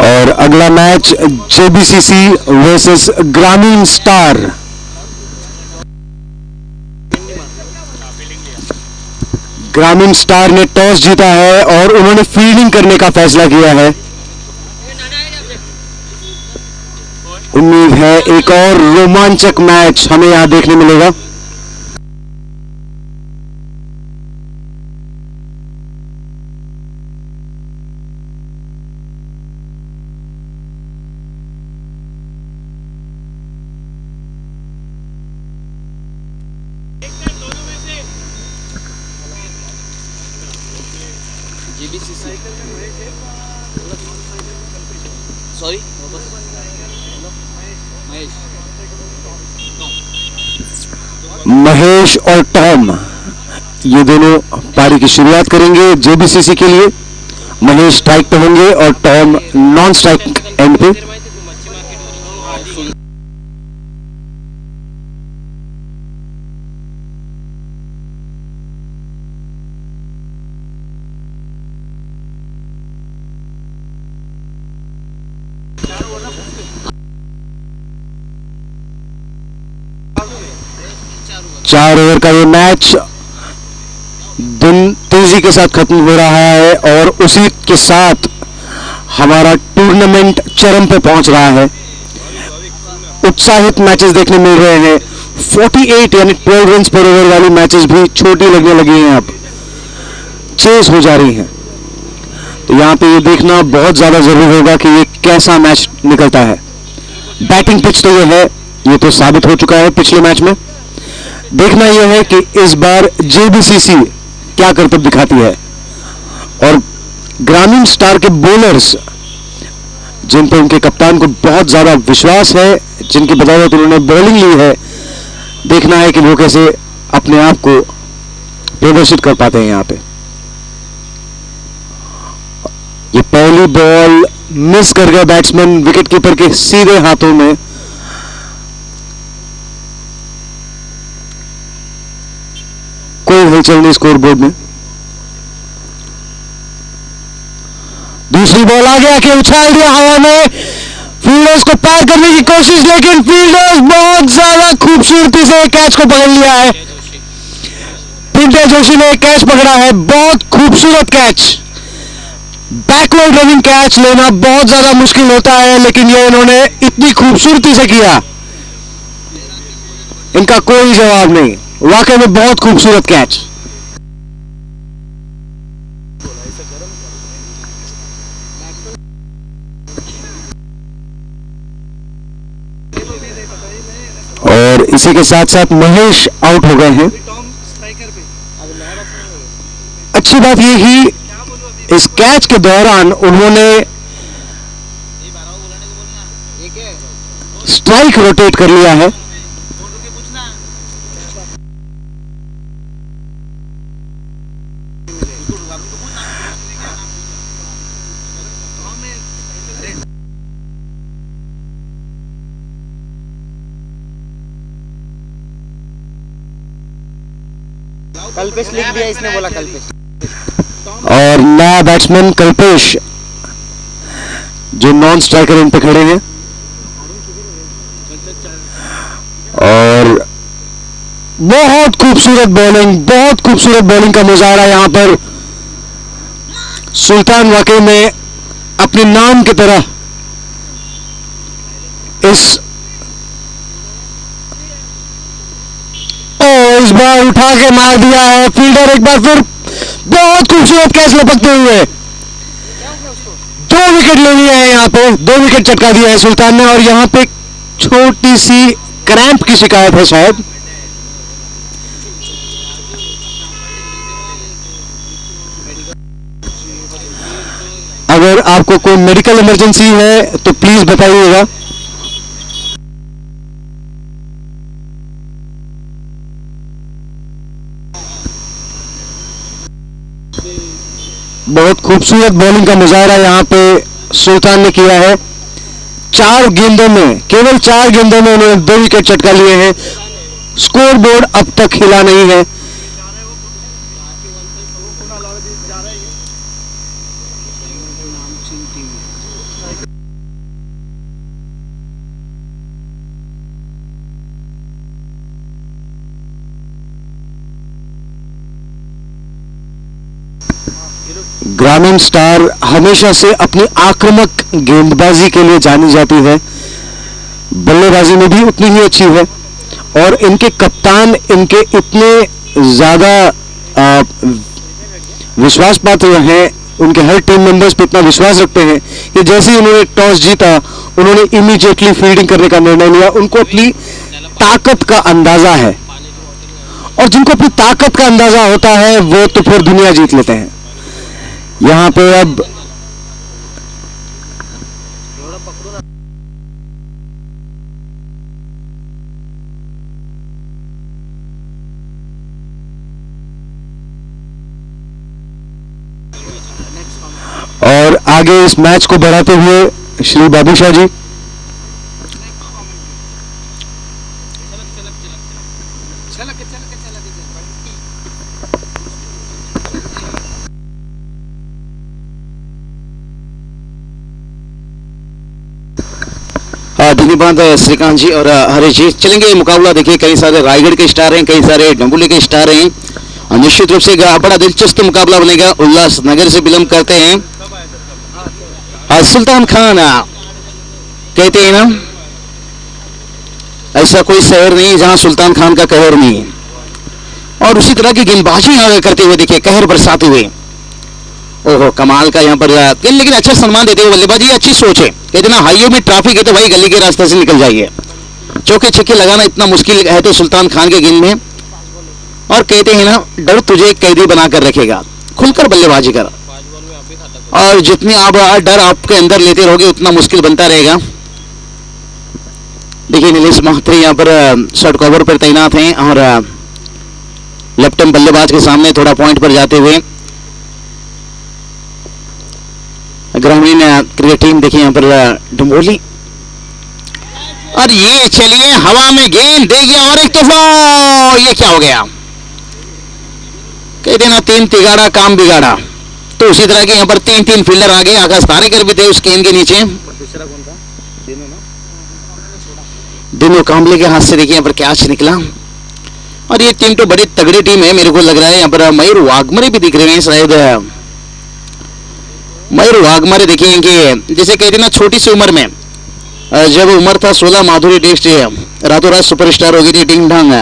और अगला match जेबीसीसी versus ग्रामीण स्टार। ग्रामीण स्टार ने टॉस जीता है और उन्होंने फील्डिंग करने का फैसला किया है। उम्मीद है एक और रोमांचक मैच हमें यहां देखने मिलेगा। सॉरी महेश और टॉम ये दोनों पारी की शुरुआत करेंगे जेबीसीसी के लिए। महेश स्ट्राइक पे होंगे और टॉम नॉन स्ट्राइक एंड पे। चार ओवर का ये मैच दिन तेजी के साथ खत्म हो रहा है और उसी के साथ हमारा टूर्नामेंट चरम पे पहुंच रहा है। उत्साहित मैचेस देखने मिल रहे हैं। 48 यानी 12 रन पर ओवर वाली मैचेस भी छोटी लगने लगी हैं, अब चेस हो जा रही हैं। तो यहां पे ये देखना बहुत ज्यादा जरूरी होगा कि ये कैसा मैच निकलता है। बैटिंग पिच तो ये है, ये तो साबित हो चुका है पिछले मैच में। देखना यह है कि इस बार जेबीसीसी क्या करतब दिखाती है और ग्रामीण स्टार के बॉलर्स जिन पर उनके कप्तान को बहुत ज्यादा विश्वास है, जिनकी बदौलत उन्होंने बॉलिंग ली है, देखना है कि वो कैसे अपने आप को प्रदर्शित कर पाते हैं। यहां पे ये पहली बॉल मिस कर गया बैट्समैन विकेटकीपर के सीधे हाथों में। कोई हलचल नहीं स्कोर बोर्ड में। दूसरी बॉल आगे आके उछाल दिया हवा में, फील्डर्स को पार करने की कोशिश, लेकिन फील्डर्स बहुत ज्यादा खूबसूरती से कैच को पकड़ लिया है। पिंटे जोशी ने कैच पकड़ा है, बहुत खूबसूरत कैच। बैकवर्ड रनिंग कैच लेना बहुत ज्यादा मुश्किल होता है, लेकिन ये इन्होंने इतनी खूबसूरती से किया, इनका कोई जवाब नहीं। वाकई में बहुत खूबसूरत कैच। और इसी के साथ साथ महेश आउट हो गए हैं। अच्छी बात यह ही इस कैच के दौरान उन्होंने स्ट्राइक रोटेट कर लिया है। कल्पेश लिख दिया, इसने बोला कल्पेश। और नया बैट्समैन कल्पेश जो नॉन स्ट्राइकर इन पे खड़े हैं और बहुत खूबसूरत बॉलिंग, बहुत खूबसूरत बॉलिंग का मुजाहरा यहां पर। सुल्तान वाकई में अपने नाम की तरह इस बार उठा के मार दिया है फील्डर। एक बार फिर बहुत खूबसूरत कैच लपकते हुए 2 विकेट ले लिए हैं। यहां पे 2 विकेट चटका दिया है सुल्तान ने और यहां पे छोटी सी क्रैम्प की शिकायत है शायद। अगर आपको कोई मेडिकल इमरजेंसी है तो प्लीज बताइएगा। बहुत खूबसूरत बॉलिंग का मुजाहरा यहां पे सुल्तान ने किया है। 4 गेंदों में, केवल 4 गेंदों में उन्होंने 2 विकेट चटका लिए हैं। स्कोर बोर्ड अब तक हिला नहीं है। ग्रामीण स्टार हमेशा से अपनी आक्रामक गेंदबाजी के लिए जानी जाती है, बल्लेबाजी में भी उतनी ही अच्छी है और इनके कप्तान इनके इतने ज्यादा विश्वास पात्र हैं, उनके हर टीम मेंबर्स पे इतना विश्वास रखते हैं कि जैसे ही उन्होंने टॉस जीता उन्होंने इमीडिएटली फील्डिंग करने का निर्णय लिया। उनको अपनी ताकत का अंदाजा है और जिनको अपनी ताकत का अंदाजा होता है वो तो फिर दुनिया जीत लेते हैं। यहां पे अब और आगे इस मैच को बढ़ाते हुए श्री बाबू शाह जी। धन्यवाद श्रीकांत जी और हरीश जी। चलेंगे मुकाबला। देखिए कई सारे रायगढ़ के स्टार हैं, कई सारे डंबोली के स्टार हैं और निश्चित रूप से बड़ा दिलचस्प मुकाबला बनेगा। उल्लासनगर से बिलोंग करते हैं सुल्तान खान। कहते हैं ना ऐसा कोई शहर नहीं जहां सुल्तान खान का कहर नहीं, और उसी तरह की गेंदबाजी करते हुए देखिए कहर बरसाते हुए। ओहो कमाल का यहाँ पर लेकिन अच्छा सम्मान देते हुए बल्लेबाजी, अच्छी सोच है। कहते ना हाईवे में ट्रैफिक है तो भाई गली के रास्ते से निकल जाइए। चौके छक्के लगाना इतना मुश्किल है तो सुल्तान खान के गेंद में, और कहते हैं ना डर तुझे कैदी बनाकर रखेगा। खुलकर बल्लेबाजी कर और जितनी आप डर आपके अंदर लेते रहोगे उतना मुश्किल बनता रहेगा। देखिए नीलेश महात्री यहाँ पर शॉर्ट कवर पर तैनात हैं और लेफ्ट हैंड बल्लेबाज के सामने थोड़ा पॉइंट पर जाते हुए ग्रामीण क्रिकेट टीम देखिए यहाँ पर डुम्बोली, और ये चलिए हवा में गेंद दे गया और एक तोहफा। ये क्या हो गया? कहते ना तीन तिगाड़ा काम बिगाड़ा, तो उसी तरह के यहाँ पर तीन तीन फील्डर आगे आकाश तारेकर भी थे उस गेंद के नीचे। दूसरा कौन था? दिनों कांबले के हाथ से देखिए यहाँ पर कैच निकला, और ये टीम तो बड़ी तगड़ी टीम है। मेरे को लग रहा है यहाँ पर मयूर वाघमरे भी दिख रहे हैं, शायद मयूर वाघमरे देखिए कि जैसे कहते ना छोटी सी उम्र में जब उम्र था 16 माधुरी दीक्षित रातों रात सुपरस्टार हो गई थी डिंग ढांग,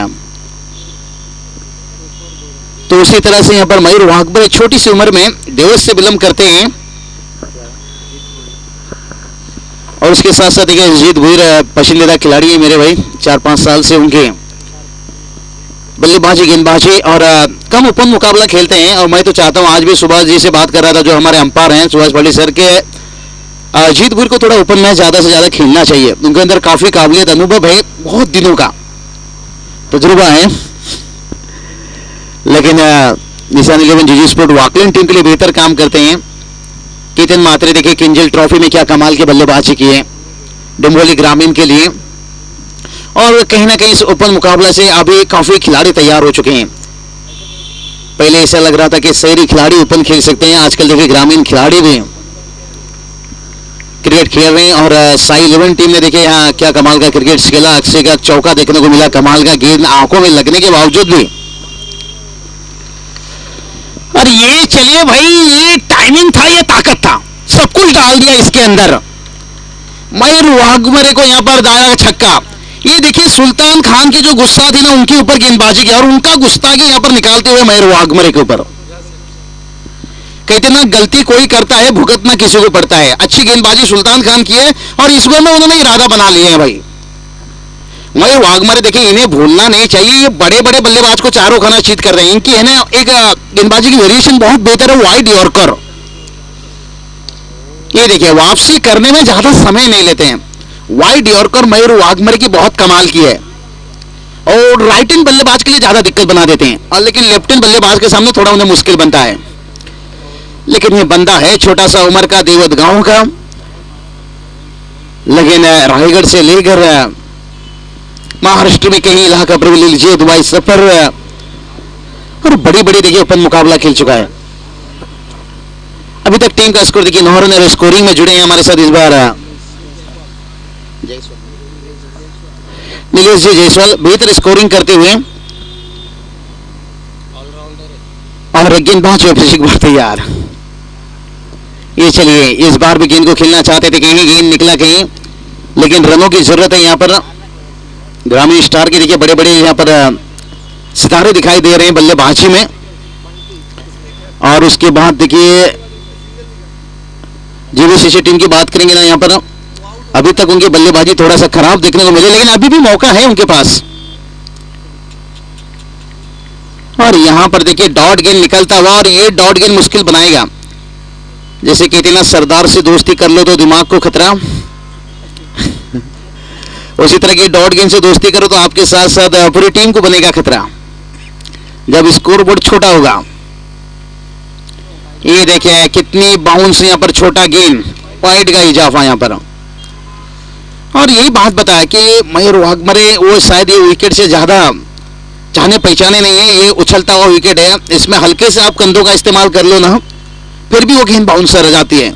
तो उसी तरह से यहाँ पर मयूर वाघमरे छोटी सी उम्र में देवस से बिलोंग करते हैं। और उसके साथ साथ देखिए जीत भुईर पसंदीदा खिलाड़ी है मेरे भाई, 4-5 साल से उनके बल्लेबाजी गेंदबाजी और कम ओपन मुकाबला खेलते हैं। और मैं तो चाहता हूं, आज भी सुभाष जी से बात कर रहा था जो हमारे अंपायर हैं सुभाष पाटिल सर के, जीत भुईर को थोड़ा ओपन मैच ज्यादा से ज्यादा खेलना चाहिए। उनके अंदर काफी काबिलियत अनुभव है, बहुत दिनों का तजुर्बा है। लेकिन निशान 11 जीजी स्पोर्ट वाकलिन टीम के लिए बेहतर काम करते हैं। केतन मात्रे देखिए किंजल ट्रॉफी में क्या कमाल के बल्लेबाजी किए डुम्बोली ग्रामीण के लिए, और कहीं ना कहीं इस ओपन मुकाबला से अभी काफी खिलाड़ी तैयार हो चुके हैं। पहले ऐसा लग रहा था कि शहरी खिलाड़ी ओपन खेल सकते हैं, आजकल देखिए ग्रामीण खिलाड़ी भी क्रिकेट खेल रहे हैं। और साई 11 टीम ने देखिए यहाँ क्या कमाल का क्रिकेट खेला, अक्षय का चौका देखने को मिला, कमाल का गेंद आंखों में लगने के बावजूद भी। और ये चलिए भाई ये टाइमिंग था, ये ताकत था, सब कुछ डाल दिया इसके अंदर। मयूर वाघमरे को यहाँ पर दाया छक्का। ये देखिए सुल्तान खान की जो गुस्सा थी ना उनके ऊपर गेंदबाजी की, और उनका गुस्सा के यहाँ पर निकालते हुए मयूर वाघमरे के ऊपर। कहते ना गलती कोई करता है भुगतना किसी को पड़ता है। अच्छी गेंदबाजी सुल्तान खान की है और इस बार में उन्होंने इरादा बना लिया है भाई। मयूर वाघमरे देखिए इन्हें भूलना नहीं चाहिए, ये बड़े बड़े बल्लेबाज को चारों खाना चीत कर रहे हैं। इनकी है ना एक गेंदबाजी की वेरिएशन बहुत बेहतर है, वाइड यॉर्कर। ये देखिए वापसी करने में ज्यादा समय नहीं लेते हैं, वाइड यॉर्कर मयूर वाघमरे की बहुत कमाल की है। और राइट हैंड बल्लेबाज के लिए ज्यादा दिक्कत बना देते हैं, और लेकिन लेफ्ट हैंड बल्लेबाज के सामने थोड़ा उन्हें मुश्किल बनता है। लेकिन ये बंदा है छोटा सा उम्र का, देवत गांव का, लेकिन रायगढ़ से लेकर महाराष्ट्र में कहीं इलाका पर ले लीजिए दुबई सफर, और बड़ी बड़ी देखिए ओपन मुकाबला खेल चुका है। अभी तक टीम का स्कोर देखिए 9 रन स्कोरिंग में जुड़े हैं हमारे साथ इस बार नीलेश जी जायसवाल बेहतर स्कोरिंग करते हुए, और गेंदबाज अभिषेक बार तैयार। ये चलिए इस बार भी गेंद को खेलना चाहते थे, कहीं गेंद निकला कहीं, लेकिन रनों की जरूरत है यहाँ पर ग्रामीण स्टार के। देखिए बड़े बड़े यहाँ पर सितारे दिखाई दे रहे हैं बल्लेबाजी में। और उसके बाद देखिए जीवीसीसी टीम की बात करेंगे ना, यहाँ पर अभी तक उनकी बल्लेबाजी थोड़ा सा खराब देखने को मिले, लेकिन अभी भी मौका है उनके पास। और यहाँ पर देखिए डॉट गेंद निकलता हुआ, और ये डॉट गेंद मुश्किल बनाएगा। जैसे कहते ना सरदार से दोस्ती कर लो तो दिमाग को खतरा, उसी तरह की डॉट गेंद से दोस्ती करो तो आपके साथ साथ पूरी टीम को बनेगा खतरा जब स्कोर बोर्ड छोटा होगा। ये देखिए कितनी बाउंस यहाँ पर, छोटा गेंद, पॉइंट का इजाफा यहाँ पर। और यही बात बताया कि मयूर वाघमरे वो शायद ये विकेट से ज्यादा जाने पहचाने नहीं है, ये उछलता हुआ विकेट है, इसमें हल्के से आप कंधों का इस्तेमाल कर लो ना, फिर भी वो गेंद बाउंस रह जाती है।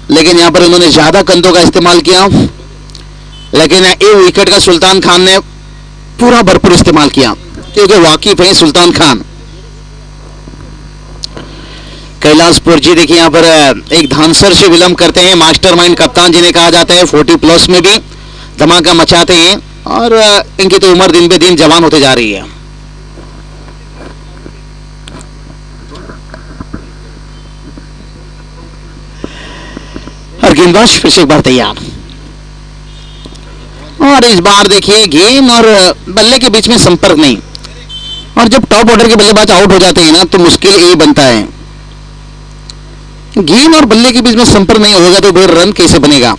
लेकिन यहाँ पर उन्होंने ज्यादा कंधों का इस्तेमाल किया, लेकिन ये विकेट का सुल्तान खान ने पूरा भरपूर इस्तेमाल किया, क्योंकि वाकिफ है सुल्तान खान। कैलाशपुर जी देखिए यहाँ पर एक धांसर से विलंब करते हैं, मास्टरमाइंड कप्तान जिन्हें कहा जाता है, 40 प्लस में भी धमाका मचाते हैं, और इनकी तो उम्र दिन पे दिन जवान होते जा रही है। और गेंदबाज फिर से एक बार तैयार, और इस बार देखिए गेंद और बल्ले के बीच में संपर्क नहीं, और जब टॉप ऑर्डर के बल्लेबाज आउट हो जाते हैं ना तो मुश्किल ये बनता है, गेंद और बल्ले के बीच में संपर्क नहीं होगा तो फिर रन कैसे बनेगा।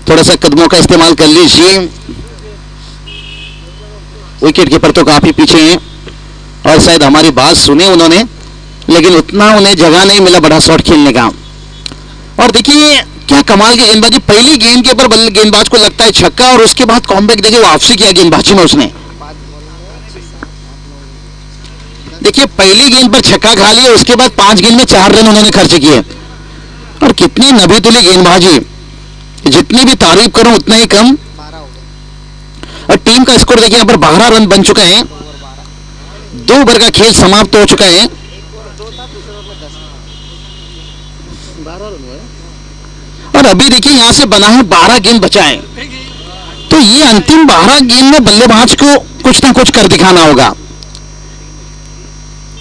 थोड़ा सा कदमों का इस्तेमाल कर लीजिए। विकेट कीपर तो काफी पीछे हैं, और शायद हमारी बात सुने उन्होंने, लेकिन उतना उन्हें जगह नहीं मिला बड़ा शॉट खेलने का। और देखिए क्या कमाल की गेंदबाजी, पहली गेंद के ऊपर गेंदबाज को लगता है छक्का, और उसके बाद कॉमबैक देखिए वापसी किया गेंदबाजी में उसने। देखिए पहली गेंद पर छक्का खा लिया, उसके बाद 5 गेंद में 4 रन उन्होंने खर्च किए। और कितनी नबीतुली गेंदबाजी, जितनी भी तारीफ करूं उतना ही कम। और टीम का स्कोर देखिए यहाँ पर 12 रन बन चुका है, 2 ओवर का खेल समाप्त हो चुका है। और अभी देखिए यहां से बना है 12 गेंद बचा है, तो ये अंतिम 12 गेंद में बल्लेबाज को कुछ ना कुछ कर दिखाना होगा।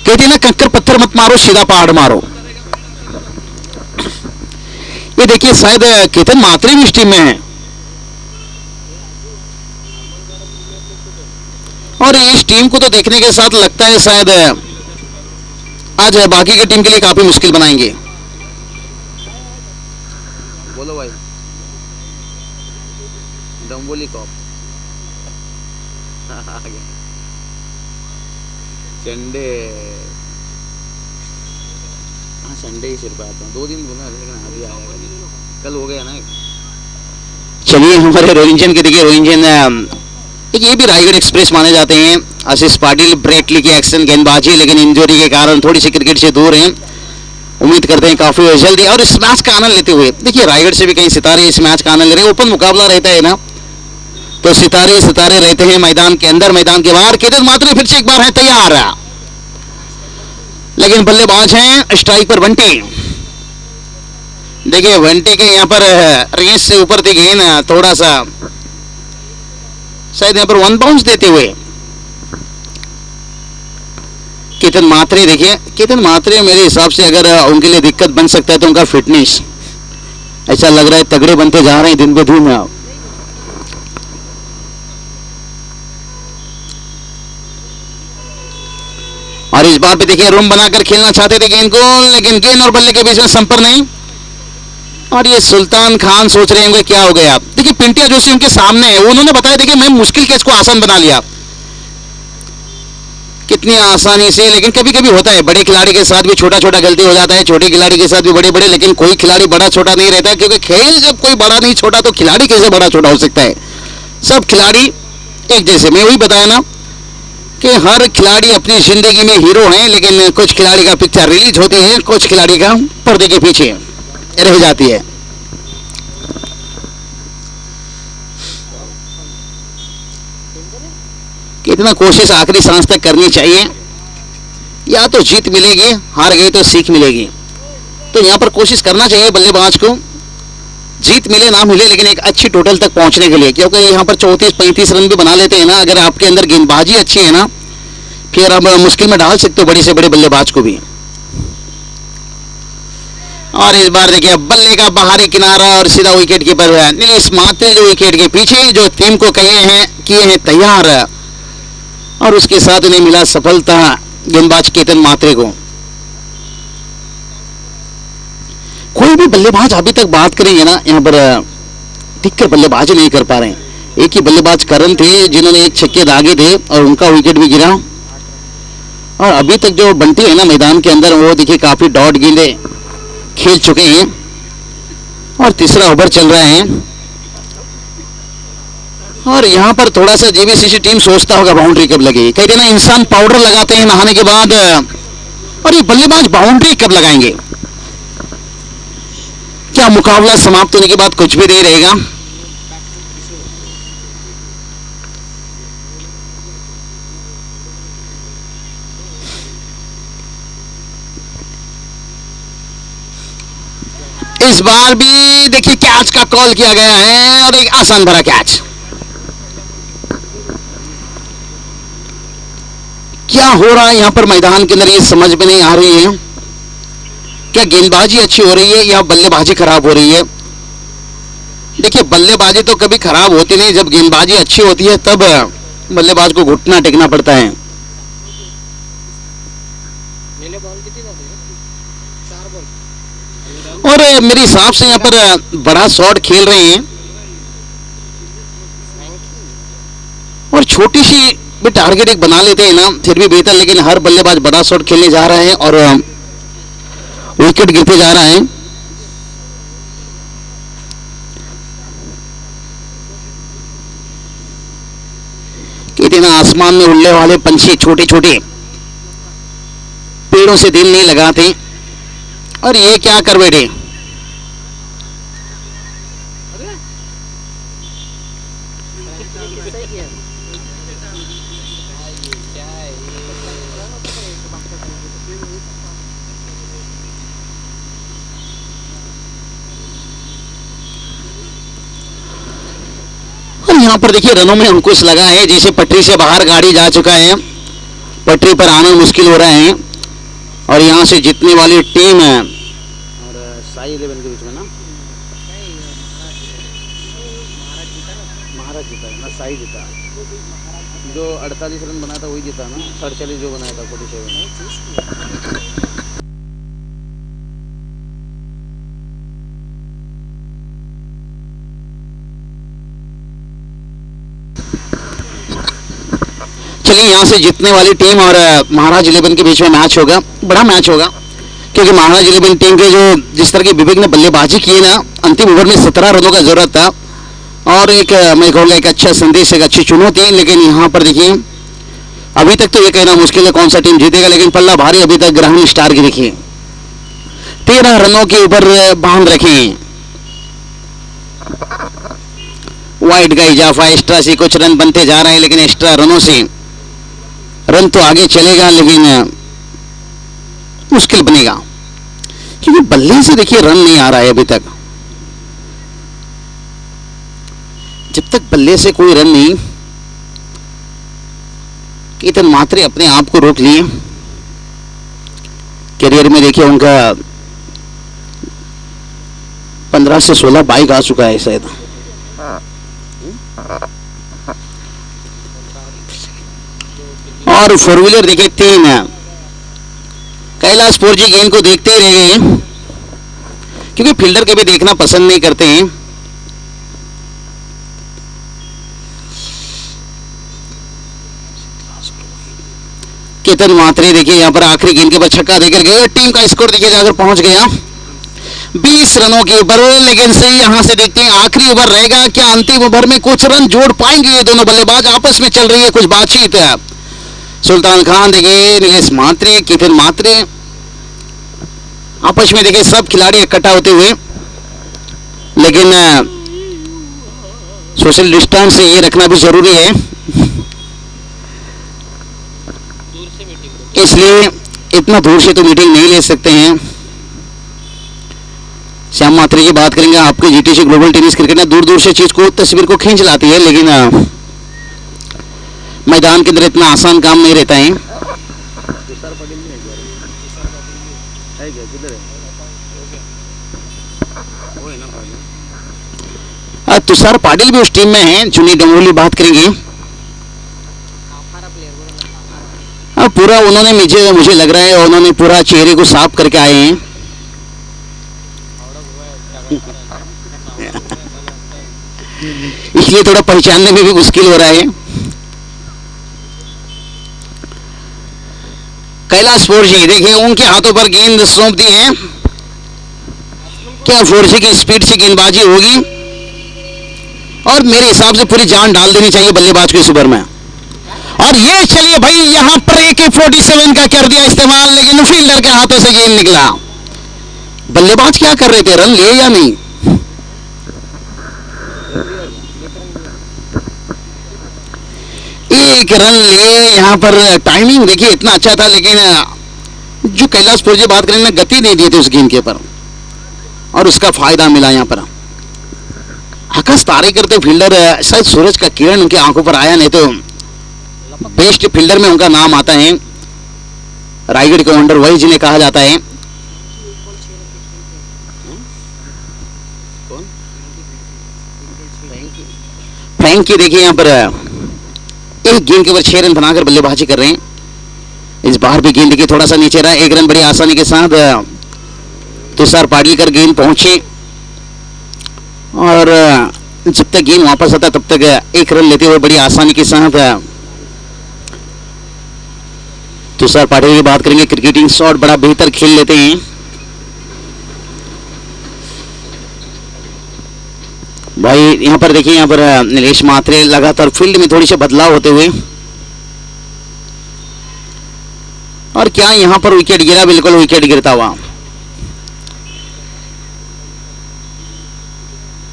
कहते ना कंकर पत्थर मत मारो, सीधा पहाड़ मारो। ये देखिए शायद केतन मात्रे भी इस टीम में है, और इस टीम को तो देखने के साथ लगता है शायद आज बाकी की टीम के लिए काफी मुश्किल बनाएंगे। बोलो भाई, डम्बोली कॉप संडे, हाँ संडे ही सिर्फ आता हूँ, 2 दिन बोला लेकिन अभी आया, कल हो गया ना। चलिए हमारे रोहिंजन के देखिए, रोहिंजन ये भी रायगढ़ एक्सप्रेस माने जाते हैं। आशीष पाटिल ब्रेक ली की एक्शन गेंदबाजी, लेकिन इंजरी के कारण थोड़ी सी क्रिकेट से दूर हैं। उम्मीद करते हैं काफी जल्दी और इस मैच का आनंद लेते हुए। देखिए रायगढ़ से भी कई सितारे इस मैच का आनंद ले रहे हैं, ओपन मुकाबला रहता है ना, तो सितारे सितारे रहते हैं मैदान के अंदर, मैदान के बाहर। केतन मात्रे फिर से एक बार है तैयार, लेकिन बल्लेबाज हैं स्ट्राइक पर बंटी। देखिए बंटी के यहाँ पर रेंज से ऊपर थी गेंद, थोड़ा सा शायद यहाँ पर 1 बाउंस देते हुए केतन मात्रे। देखिए केतन मात्रे मेरे हिसाब से अगर उनके लिए दिक्कत बन सकता है तो उनका फिटनेस, ऐसा लग रहा है तगड़े बनते जा रहे हैं दिन ब दिन। और इस बार भी देखिए रूम बनाकर खेलना चाहते थे गेंद को, लेकिन गेंद और बल्ले के बीच में संपर्क नहीं। और ये सुल्तान खान सोच रहे होंगे क्या हो गया। देखिए पिंटिया जोशी उनके सामने है, उन्होंने बताया देखिए मैं मुश्किल केस को आसान बना लिया, कितनी आसानी से। लेकिन कभी कभी होता है बड़े खिलाड़ी के साथ भी छोटा छोटा गलती हो जाता है, छोटे खिलाड़ी के साथ भी बड़े बड़े, लेकिन कोई खिलाड़ी बड़ा छोटा नहीं रहता, क्योंकि खेल जब कोई बड़ा नहीं छोटा तो खिलाड़ी कैसे बड़ा छोटा हो सकता है। सब खिलाड़ी एक जैसे। मैं वही बताया ना कि हर खिलाड़ी अपनी जिंदगी में हीरो हैं, लेकिन कुछ खिलाड़ी का पिक्चर रिलीज होती है, कुछ खिलाड़ी का पर्दे के पीछे रह जाती है। कितना कोशिश आखिरी सांस तक करनी चाहिए, या तो जीत मिलेगी, हार गई तो सीख मिलेगी। तो यहाँ पर कोशिश करना चाहिए बल्लेबाज को, जीत मिले ना मिले लेकिन एक अच्छी टोटल तक पहुंचने के लिए, क्योंकि यहाँ पर 34-35 रन भी बना लेते हैं ना, अगर आपके अंदर गेंदबाजी अच्छी है ना, फिर आप मुश्किल में डाल सकते हो बड़े से बड़े बल्लेबाज को भी। और इस बार देखिए बल्ले का बाहरी किनारा और सीधा विकेट कीपर नीलेश मात्रे जो विकेट के पीछे जो टीम को किए हैं तैयार, और उसके साथ उन्हें मिला सफलता गेंदबाज केतन मात्रे को। कोई भी बल्लेबाज अभी तक बात करेंगे ना, यहाँ पर टिककर बल्लेबाजी नहीं कर पा रहे हैं। एक ही बल्लेबाज करण थे जिन्होंने एक छक्के दागे थे और उनका विकेट भी गिरा, और अभी तक जो बंटी है ना मैदान के अंदर, वो देखिए काफी डॉट गेंदे खेल चुके हैं और तीसरा ओवर चल रहा है। और यहाँ पर थोड़ा सा जेबीसीसी टीम सोचता होगा बाउंड्री कब लगेगी। कहते ना इंसान पाउडर लगाते हैं नहाने के बाद, और ये बल्लेबाज बाउंड्री कब लगाएंगे। क्या मुकाबला समाप्त होने के बाद कुछ भी नहीं रहेगा। इस बार भी देखिए कैच का कॉल किया गया है और एक आसान भरा कैच। क्या हो रहा है यहां पर मैदान के अंदर, ये समझ में नहीं आ रही है। क्या गेंदबाजी अच्छी हो रही है या बल्लेबाजी खराब हो रही है। देखिए बल्लेबाजी तो कभी खराब होती नहीं, जब गेंदबाजी अच्छी होती है तब बल्लेबाज को घुटना टेकना पड़ता है। और मेरे हिसाब से यहाँ पर बड़ा शॉट खेल रहे हैं और छोटी सी भी टारगेट एक बना लेते हैं ना फिर भी बेहतर, लेकिन हर बल्लेबाज बड़ा शॉट खेलने जा रहा है और विकेट गिरते जा रहा है। कहते ना आसमान में उड़ने वाले पंछी छोटे छोटे पेड़ों से दिल नहीं लगाते, और ये क्या कर बैठे। और यहां पर देखिए रनों में अंकुश लगा है, जैसे पटरी से बाहर गाड़ी जा चुका है, पटरी पर आना मुश्किल हो रहा है। और यहां से जीतने वाली टीम है और साई 11 के बीच में ना महाराज जीता है ना, साई जीता जो 48 रन बनाया था वही जीता ना, 47 जो बनाया था 47। चलिए यहाँ से जीतने वाली टीम और महाराज 11 के बीच में मैच होगा, बड़ा मैच होगा, क्योंकि महाराज 11 टीम के जो जिस तरह की विवेक ने बल्लेबाजी की है ना, अंतिम ओवर में 17 रनों का जरूरत था और एक मैं कहूँगा एक अच्छा संदेश, एक अच्छी चुनौती। लेकिन यहाँ पर देखिए अभी तक तो ये कहना मुश्किल है कौन सा टीम जीतेगा, लेकिन पल्ला भारी अभी तक ग्रामीण स्टार की देखिए 13 रनों के ऊपर बांध रखे हैं। वाइड का इजाफा, एक्स्ट्रा से कुछ रन बनते जा रहे हैं, लेकिन एक्स्ट्रा रनों से रन तो आगे चलेगा लेकिन मुश्किल बनेगा, क्योंकि बल्ले से देखिए रन नहीं आ रहा है अभी तक। जब तक बल्ले से कोई रन नहीं, केतन मात्रे अपने आप को रोक लिए। करियर में देखिए उनका 15 से 16 बाइक आ चुका है शायद। और फोर व्हीलर देखिए 3 है। कैलाश फोरजी गेंद को देखते ही रह गए, क्योंकि फील्डर कभी देखना पसंद नहीं करते हैं। केतन मात्रे देखिए यहाँ पर आखिरी गेंद के बाद छक्का देकर गए। टीम का स्कोर देखिए जाकर पहुंच गया 20 रनों के ऊपर। लेकिन से यहां से देखते हैं आखिरी ओवर रहेगा, क्या अंतिम ओवर में कुछ रन जोड़ पाएंगे ये दोनों बल्लेबाज। आपस में चल रही है कुछ बातचीत। सुल्तान खान देखिए, नीलेश मात्रे, केतन मात्रे, आपस में देखिए सब खिलाड़ी इकट्ठा होते हुए, लेकिन सोशल डिस्टेंस ये रखना भी जरूरी है, इसलिए इतना दूर से तो मीटिंग नहीं ले सकते हैं। श्याम मात्रे की बात करेंगे, आपके जीटीसी ग्लोबल टेनिस क्रिकेट ने दूर दूर से चीज को तस्वीर को खींच लाती है, लेकिन मैदान के अंदर इतना आसान काम नहीं रहता है। तुषार पाटिल नहीं है क्या? किधर है? वो है ना पाटिल। तुषार पाटिल भी उस टीम में है। चुनी डोंगोली बात करेंगे, पूरा उन्होंने मुझे लग रहा है उन्होंने पूरा चेहरे को साफ करके आए हैं। इसलिए थोड़ा पहचानने में भी मुश्किल हो रहा है। कैलाश फोर्जी देखिए, उनके हाथों पर गेंद सौंप दी है। क्या फोर्जी की स्पीड से गेंदबाजी होगी? और मेरे हिसाब से पूरी जान डाल देनी चाहिए बल्लेबाज को इस ओवर में। और ये चलिए भाई, यहां पर AK-47 का कर दिया इस्तेमाल, लेकिन फील्डर के हाथों से गेंद निकला। बल्लेबाज क्या कर रहे थे, रन लिए या नहीं? एक रन लिए यहां पर। टाइमिंग देखिए इतना अच्छा था, लेकिन जो कैलाश फोर्जी बात करें ना, गति नहीं दी थी उस गेंद के ऊपर, और उसका फायदा मिला यहां पर। आकाश तारे करते फील्डर, शायद सूरज का किरण उनकी आंखों पर आया, नहीं तो बेस्ट फील्डर में उनका नाम आता है। रायगढ़ के वंडर वाइज जिन्हें कहा जाता है। फ्रैंकी देखिए यहां पर एक गेंद के ऊपर 6 रन बनाकर बल्लेबाजी कर रहे हैं। इस बार भी गेंद देखिए थोड़ा सा नीचे रहा, 1 रन बड़ी आसानी के साथ तुषार पाटिलकर गेंद पहुंचे, और जब तक गेंद वापस आता तब तक 1 रन लेते हुए बड़ी आसानी के साथ तुषार पाटिल की बात करेंगे। क्रिकेटिंग शॉट बड़ा बेहतर खेल लेते हैं। भाई यहां पर देखिए, यहां पर नीलेश मात्रे लगातार फील्ड में थोड़ी सी बदलाव होते हुए, और क्या यहां पर विकेट गिरा? बिल्कुल विकेट गिरता हुआ।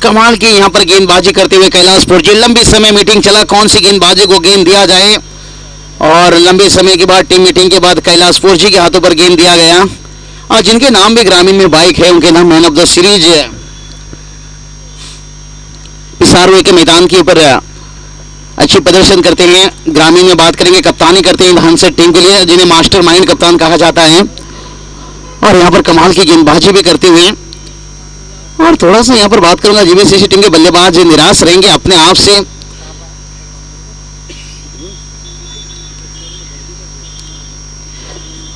कमाल की यहां पर गेंदबाजी करते हुए कैलाश फोर्जी। लंबी समय मीटिंग चला, कौन सी गेंदबाजी को गेंद दिया जाए, और लंबे समय के बाद टीम मीटिंग के बाद कैलाश फोर्जी के हाथों पर गेंद दिया गया। और जिनके नाम भी ग्रामीण में बाइक है, उनके नाम मैन ऑफ द सीरीज पिसारो के मैदान के ऊपर अच्छी प्रदर्शन करते हैं। ग्रामीण में बात करेंगे, कप्तानी करते हैं हंसेट टीम के लिए, जिन्हें मास्टरमाइंड कप्तान कहा जाता है, और यहां पर कमाल की गेंदबाजी भी करते हुए। और थोड़ा सा यहां पर बात करूंगा, जीबीसीसी टीम के बल्लेबाज निराश रहेंगे अपने आप से।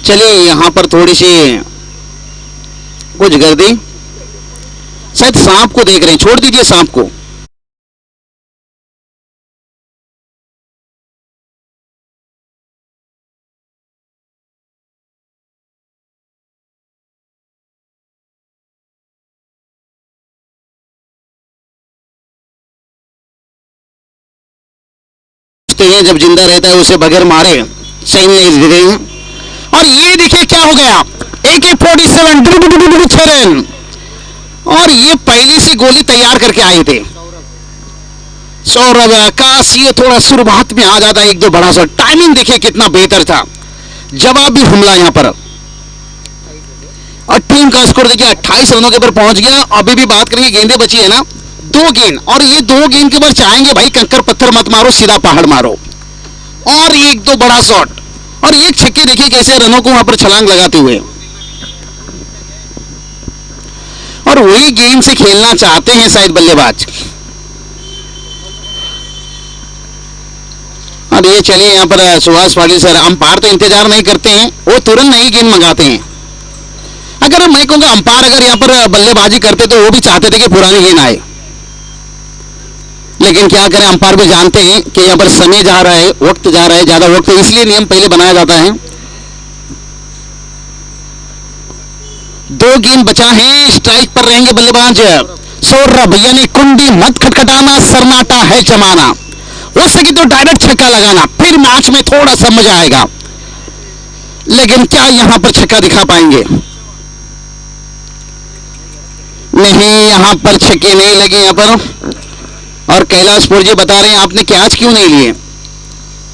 चलिए यहां पर थोड़ी सी कुछ गर्दी, शायद सांप को देख रहे हैं, छोड़ दीजिए सांप को। जब जिंदा रहता है उसे बगैर मारे सही नहीं देते हैं। और ये देखिए क्या हो गया, AK-47 6 रन, और ये पहले से गोली तैयार करके आए थे। सौरभ काश ये थोड़ा शुरुआत में आ जाता, 1-2 बड़ा सा। टाइमिंग देखिए कितना बेहतर था, जवाबी हमला यहां पर। और टीम का स्कोर देखिए 28 रनों के ऊपर पहुंच गया। अभी भी बात करेंगे, गेंदें बची है ना 2 गेंद, और ये 2 गेंद के ऊपर चाहेंगे भाई कंकर पत्थर मत मारो, सीधा पहाड़ मारो। और 1-2 बड़ा शॉट, और एक छक्के देखिए कैसे रनों को वहां पर छलांग लगाते हुए। और वही गेंद से खेलना चाहते हैं शायद बल्लेबाज। और ये चलिए यहां पर सुभाष पाटिल सर, अंपायर तो इंतजार नहीं करते हैं, वो तुरंत नई गेंद मंगाते हैं। अगर मैं कहूंगा अंपायर अगर यहां पर बल्लेबाजी करते तो वो भी चाहते थे कि पुरानी गेंद आए, लेकिन क्या करें, अंपायर भी जानते हैं कि यहां पर समय जा रहा है, वक्त जा रहा है, ज्यादा वक्त, इसलिए नियम पहले बनाया जाता है। 2 गेंद बचा है, स्ट्राइक पर रहेंगे बल्लेबाज सौरभ, यानी कुंडी मत खटखटाना, सरनाटा है जमाना। हो सके तो डायरेक्ट छक्का लगाना, फिर मैच में थोड़ा सा मजा आएगा। लेकिन क्या यहां पर छक्का दिखा पाएंगे? नहीं, यहां पर छक्के नहीं लगे यहां पर। और कैलाश फोर्जी बता रहे हैं आपने कैच क्यों नहीं लिए,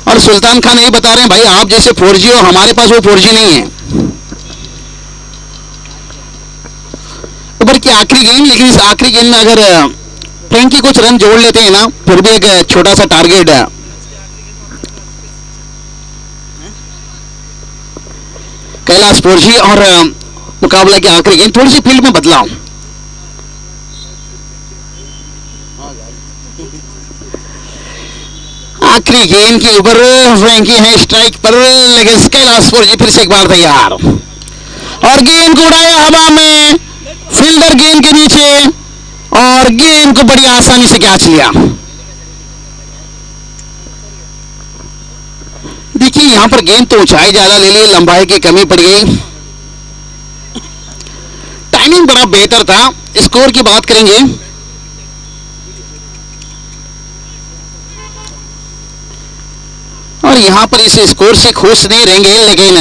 और सुल्तान खान यही बता रहे हैं भाई आप जैसे 4G हो, हमारे पास वो 4G नहीं है। ऊपर कि आखिरी गेंद, लेकिन इस आखिरी गेंद में अगर फ्रेंकी कुछ रन जोड़ लेते हैं ना, फिर भी एक छोटा सा टारगेट है। कैलाश पोरजी और मुकाबला की आखिरी गेंद, थोड़ी सी फील्ड में बदलाव। आखिरी गेंद के ऊपर फ्रेंकी है स्ट्राइक पर, लेकिन कैलाश पोरजी फिर से एक बार तैयार और गेंद को उड़ाया हवा में, फील्डर गेंद के नीचे और गेंद को बड़ी आसानी से कैच लिया। देखिए यहां पर गेंद तो ऊंचाई ज्यादा ले ली, लंबाई की कमी पड़ गई। टाइमिंग बड़ा बेहतर था। स्कोर की बात करेंगे, और यहां पर इस स्कोर से खुश नहीं रहेंगे, लेकिन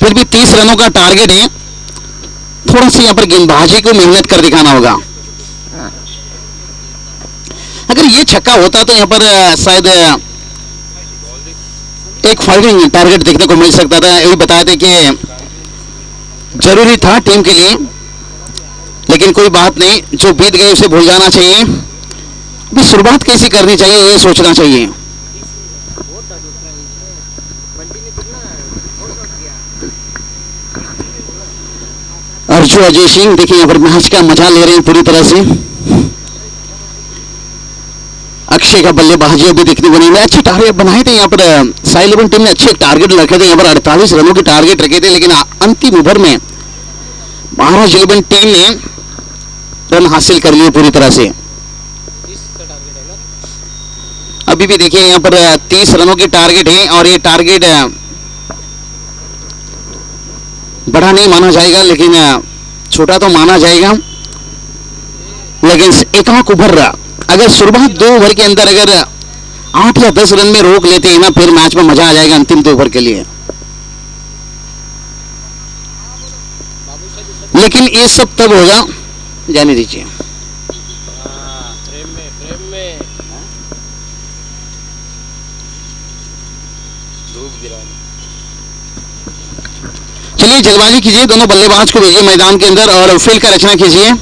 फिर भी 30 रनों का टारगेट है। थोड़ा सा यहां पर गेंदबाजी को मेहनत कर दिखाना होगा। अगर ये छक्का होता तो यहां पर शायद एक फाइटिंग टारगेट देखने को मिल सकता था। ये बताया था कि जरूरी था टीम के लिए, लेकिन कोई बात नहीं, जो बीत गए उसे भूल जाना चाहिए। अभी शुरुआत कैसी करनी चाहिए ये सोचना चाहिए। अर्जुन अजय सिंह देखिए यहाँ पर मैच का मजा ले रहे हैं पूरी तरह से। अक्षय का बल्लेबाजी अभी देखने को नहीं मिला। अच्छे टारगेट बनाए थे यहाँ पर, साई इलेवन टीम ने अच्छे टारगेट रखे थे। यहाँ पर 48 रनों के टारगेट रखे थे, लेकिन अंतिम ओवर में महाराज इलेवन टीम ने रन हासिल कर लिए पूरी तरह से। अभी भी देखिए यहाँ पर 30 रनों के टारगेट है, और ये टारगेट बड़ा नहीं माना जाएगा, लेकिन छोटा तो माना जाएगा। लेकिन एक आंख उभर रहा, अगर शुरुआत 2 ओवर के अंदर अगर 8 या 10 रन में रोक लेते हैं ना, फिर मैच में मजा आ जाएगा अंतिम 2 ओवर के लिए। लेकिन ये सब तब होगा, जाने दीजिए। चलिए जल्दबाजी कीजिए, दोनों बल्लेबाज को भेजिए मैदान के अंदर और फील्ड का रचना कीजिए।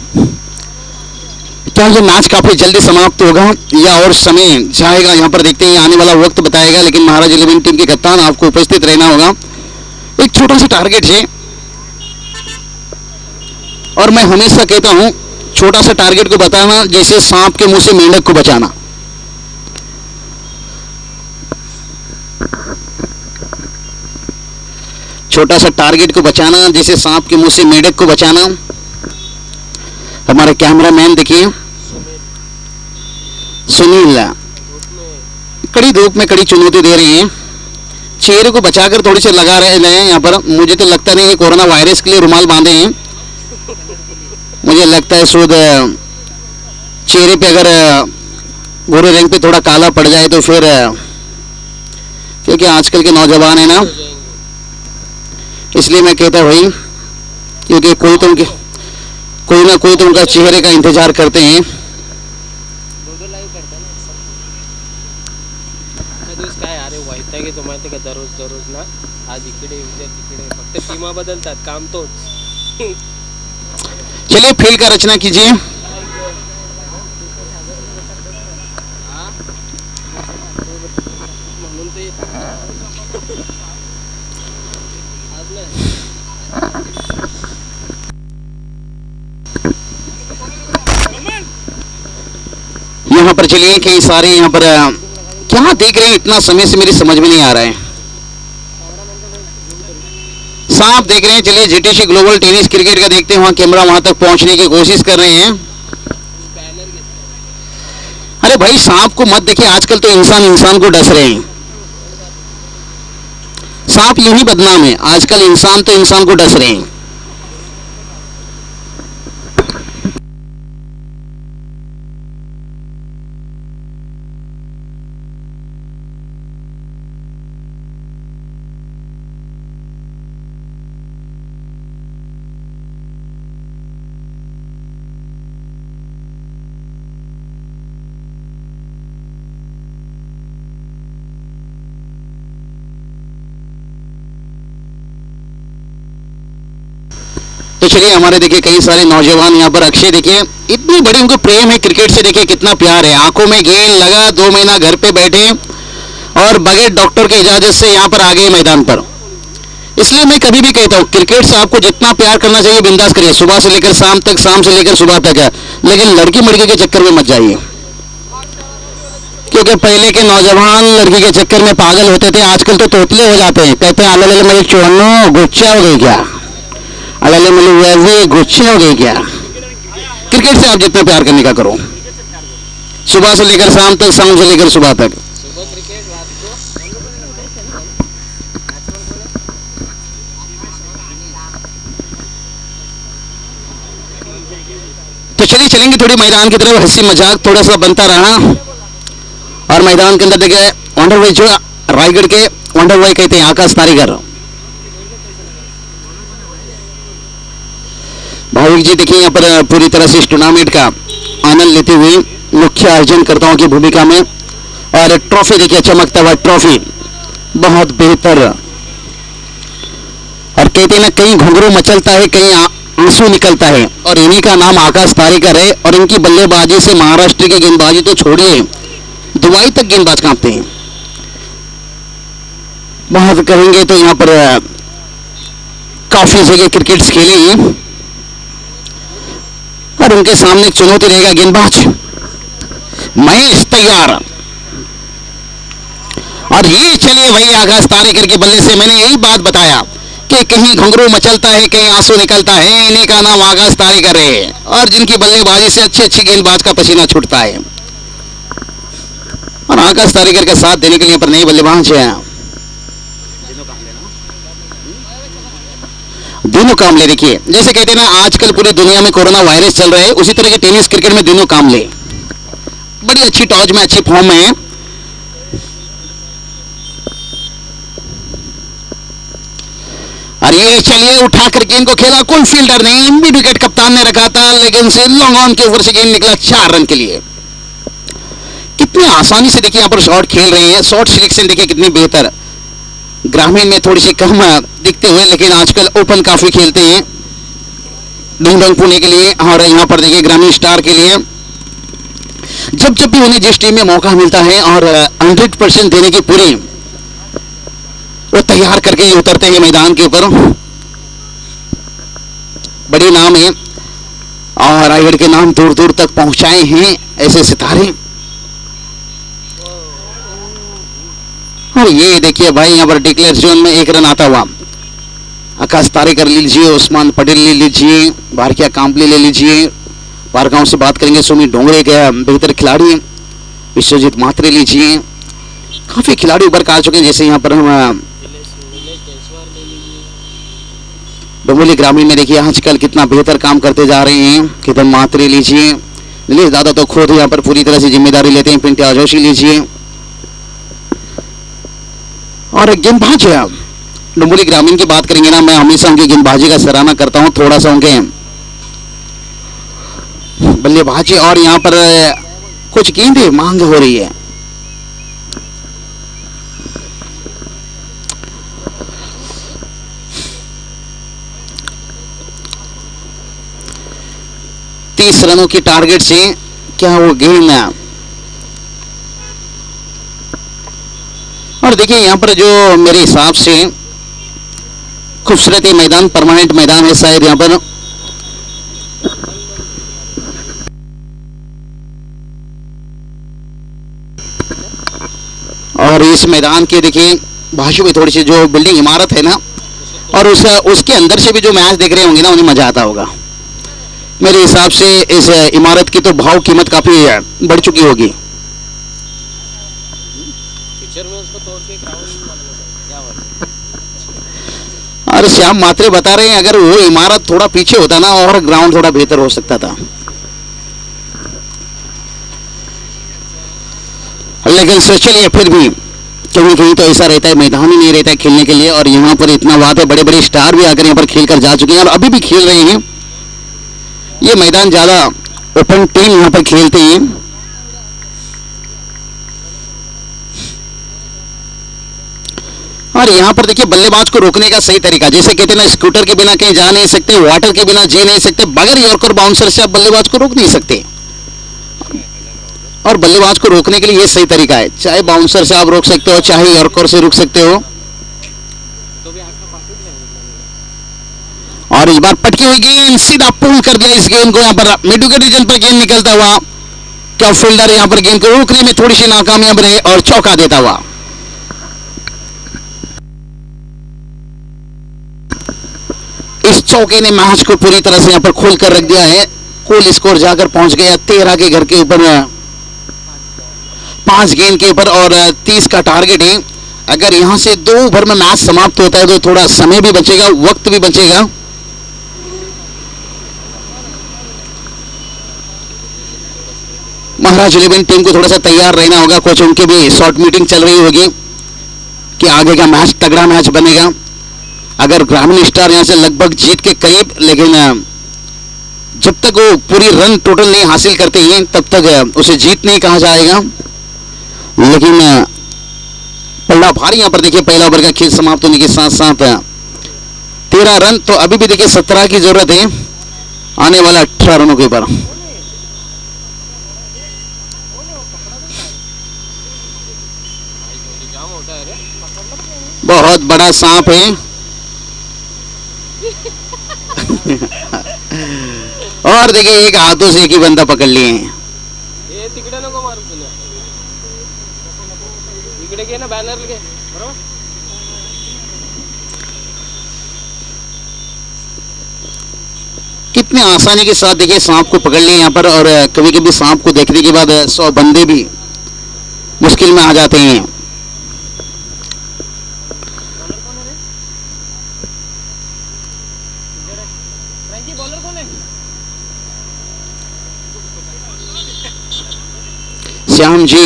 क्या ये मैच काफी जल्दी समाप्त होगा या और समय जाएगा, यहाँ पर देखते हैं, आने वाला वक्त बताएगा। लेकिन महाराज इलेवन टीम के कप्तान आपको उपस्थित रहना होगा। एक छोटा सा टारगेट है, और मैं हमेशा कहता हूं छोटा सा टारगेट को बताना जैसे सांप के मुंह से मेंढक को बचाना। छोटा सा टारगेट को बचाना जैसे सांप के मुंह से मेंढक को बचाना। हमारे कैमरामैन देखिए सुनील कड़ी धूप में कड़ी चुनौती दे रहे हैं। चेहरे को बचाकर थोड़ी सी लगा रहे हैं यहाँ पर। मुझे तो लगता नहीं कि कोरोना वायरस के लिए रुमाल बांधे हैं। मुझे लगता है शुद्ध चेहरे पे अगर भूरे रंग पे थोड़ा काला पड़ जाए तो फिर, क्योंकि आजकल के नौजवान है ना, इसलिए मैं कहता भाई, क्योंकि कोई ना कोई तो उनका चेहरे का इंतजार करते हैं। दररोज ना, आज इकडे उद्या तिकडे, फक्त टीमा बदलतात, काम तोच। चलिए फील्ड का रचना कीजिए। म्हणून ते यहाँ पर चलिए कई सारे यहाँ पर क्या देख रहे हैं, इतना समय से मेरी समझ में नहीं आ रहा है। सांप देख रहे हैं, चलिए जीटीसी ग्लोबल टेनिस क्रिकेट का देखते हैं। वहां कैमरा वहां तक पहुंचने की कोशिश कर रहे हैं। अरे भाई सांप को मत देखिए, आजकल तो इंसान को डस रहे हैं। सांप यूं ही बदनाम है, आजकल इंसान तो इंसान को डस रहे हैं। तो चलिए हमारे देखिए कई सारे नौजवान यहाँ पर अक्षय देखिए इतनी बड़ी उनको प्रेम है क्रिकेट से, देखिए कितना प्यार है, आंखों में गेंद लगा 2 महीना घर पे बैठे और बगैर डॉक्टर की इजाजत से यहाँ पर आ गए मैदान पर। इसलिए मैं कभी भी कहता हूँ क्रिकेट से आपको जितना प्यार करना चाहिए बिंदास करिए, सुबह से लेकर शाम तक, शाम से लेकर सुबह तक है, लेकिन लड़की मड़की के चक्कर में मत जाइए, क्योंकि पहले के नौजवान लड़की के चक्कर में पागल होते थे, आजकल तो तोतले हो जाते हैं, कहते हैं अल्लाह मेरी चोनो गुच्छा हो गई क्या, अल्लाह मेरी वैसे गुच्छे हो गई क्या। क्रिकेट से आप जितना प्यार करने का करो, सुबह से लेकर शाम तक, शाम से लेकर सुबह तक। सुबह क्रिकेट, रात को तो चलिए चलेंगे थोड़ी मैदान की तरफ, हंसी मजाक थोड़ा सा बनता रहा। और मैदान के अंदर देखिए वंडर भाई, जो रायगढ़ के वंडर भाई कहते हैं आकाश तारीकर भाविक जी, देखिए यहाँ पर पूरी तरह से इस टूर्नामेंट का आनंद लेते हुए मुख्य आयोजनकर्ताओं की भूमिका में। और ट्रॉफी देखिए, चमकता हुआ ट्रॉफी, बहुत बेहतर। और कहते हैं ना, कहीं घुंघरू मचलता है, कहीं आंसू निकलता है, और इन्हीं का नाम आकाश तारीकर है। और इनकी बल्लेबाजी से महाराष्ट्र की गेंदबाजी तो छोड़िए, दुबई तक गेंदबाज कांपते हैं। बात करेंगे तो यहाँ पर काफी जगह क्रिकेट खेले हैं, और उनके सामने एक चुनौती रहेगा गेंदबाज महेश तैयार। और ये चलिए भाई आकाश तारीकर के बल्ले से मैंने यही बात बताया कि कहीं घुंघरू मचलता है, कहीं आंसू निकलता है, इन्हीं का नाम आकाश तारीकर है। और जिनकी बल्लेबाजी से अच्छी अच्छी गेंदबाज का पसीना छूटता है। और आकाश तारीकर का साथ देने के लिए पर नई बल्लेबाज है, दोनों कामले। देखिए जैसे कहते हैं ना, आजकल पूरी दुनिया में कोरोना वायरस चल रहा है, उसी तरह के टेनिस क्रिकेट में दोनों कामले बड़ी अच्छी टॉच में, अच्छी फॉर्म में है। और ये चलिए उठा कर गेंद को खेला, कोई फील्डर नहीं, मिड विकेट कप्तान ने रखा था, लेकिन से लॉन्ग ऑन के ऊपर से गेंद निकला 4 रन के लिए। कितनी आसानी से देखिए यहाँ पर शॉट खेल रहे हैं, शॉट सिलेक्शन देखिए कितनी बेहतर। ग्रामीण में थोड़ी सी कम दिखते हुए, लेकिन आजकल ओपन काफी खेलते हैं डूंगडंग पुणे के लिए, और यहाँ पर देखिए ग्रामीण स्टार के लिए। जब जब भी उन्हें जिस टीम में मौका मिलता है और 100% देने की पूरी वो तैयार करके ही उतरते हैं मैदान के ऊपर। बड़े नाम है और रायगढ़ के नाम दूर दूर तक पहुंचाए हैं ऐसे सितारे। और ये देखिए भाई यहाँ पर डिक्लेयर जोन में 1 रन आता हुआ आकाश तारीकर ले लीजिए, उस्मान पटेल ले लीजिए, भारकिया कांपले ले लीजिए, बारगांव से बात करेंगे सुमित डोंगरे के बेहतर खिलाड़ी विश्वजीत मात्रे लीजिए। काफी खिलाड़ी उभर कर आ चुके हैं, जैसे यहाँ पर हम डोंबिवली ग्रामीण में देखिए आजकल कितना बेहतर काम करते जा रहे हैं। किधर मात्रे लीजिए, नीलेश दादा तो खुद यहाँ पर पूरी तरह से जिम्मेदारी लेते हैं। पिंट्या जोशी लीजिए, और गेंदबाज डोंबिवली ग्रामीण की बात करेंगे ना, मैं हमेशा उनकी गेंदबाजी का सराहना करता हूँ, थोड़ा सा उनके बल्लेबाजी। और यहाँ पर कुछ गेंदें मांग हो रही है। तीस रनों की टारगेट से क्या वो गेंद। और देखिए यहाँ पर जो मेरे हिसाब से खूबसूरत मैदान, परमानेंट मैदान है शायद यहाँ पर। और इस मैदान के देखिए बाजू में थोड़ी सी जो बिल्डिंग इमारत है ना, और उसके अंदर से भी जो मैच देख रहे होंगे ना, उन्हें मजा आता होगा। मेरे हिसाब से इस इमारत की तो भाव कीमत काफी बढ़ चुकी होगी। पिक्चर में उसको तोड़ के ग्राउंड क्या बात है। और श्याम मात्रे बता रहे हैं, अगर वो इमारत थोड़ा पीछे होता ना, और ग्राउंड थोड़ा बेहतर हो सकता था। लेकिन सोचिए फिर भी कहीं कहीं तो ऐसा रहता है, मैदान ही नहीं रहता है खेलने के लिए। और यहाँ पर इतना बात है, बड़े बड़े स्टार भी आकर यहाँ पर खेल कर जा चुके हैं और अभी भी खेल रहे हैं। ये मैदान ज्यादा ओपन टीम यहाँ पर खेलते हैं। और यहाँ पर देखिए बल्लेबाज को रोकने का सही तरीका, जैसे कहते हैं ना स्कूटर के बिना कहीं जा नहीं सकते, वाटर के बिना जी नहीं सकते, बगैर यॉर्कर बाउंसर से आप बल्लेबाज को रोक नहीं सकते। और बल्लेबाज को रोकने के लिए ये सही तरीका है, चाहे बाउंसर से आप रोक सकते हो, चाहे यॉर्कर से रोक सकते हो। तो भी आंख में पाकिट नहीं। और इस बार पटकी हुई गेंद सीधा पुल कर दिया इस गेंद को, यहाँ पर मिडू के रीजन पर गेंद निकलता हुआ, क्या फील्डर यहाँ पर गेंद को रोकने में थोड़ी सी नाकामयाब रहे और चौका देता हुआ। इस चौके ने मैच को पूरी तरह से यहाँ पर खोल कर रख दिया है। कुल स्कोर जाकर पहुंच गया 13 के घर के ऊपर, 5 गेंद के ऊपर और 30 का टारगेट है। अगर यहां से 2 ओवर में मैच समाप्त होता है तो थोड़ा समय भी बचेगा, वक्त भी बचेगा। महाराज 11 टीम को थोड़ा सा तैयार रहना होगा, कोच उनके भी शॉर्ट मीटिंग चल रही होगी कि आगे का मैच तगड़ा मैच बनेगा। अगर ग्रामीण स्टार यहां से लगभग जीत के करीब, लेकिन जब तक वो पूरी रन टोटल नहीं हासिल करते हैं तब तक उसे जीत नहीं कहा जाएगा। लेकिन पल्ला भारी यहां पर देखिए, पहला ओवर का खेल समाप्त होने के साथ साथ 13 रन, तो अभी भी देखिए 17 की जरूरत है आने वाला 18 रनों के ऊपर। जाम होता है रे। बहुत बड़ा सांप है और देखिए एक हाथों से एक ही बंदा पकड़ लिए हैं। हे तिकडे नको मारू तुला, इकडे घे ना बॅनर घे, बरोबर। कितने आसानी के साथ देखिए सांप को पकड़ लिए यहाँ पर, और कभी कभी सांप को देखने के बाद 100 बंदे भी मुश्किल में आ जाते हैं। बॉलर कौन है? श्याम जी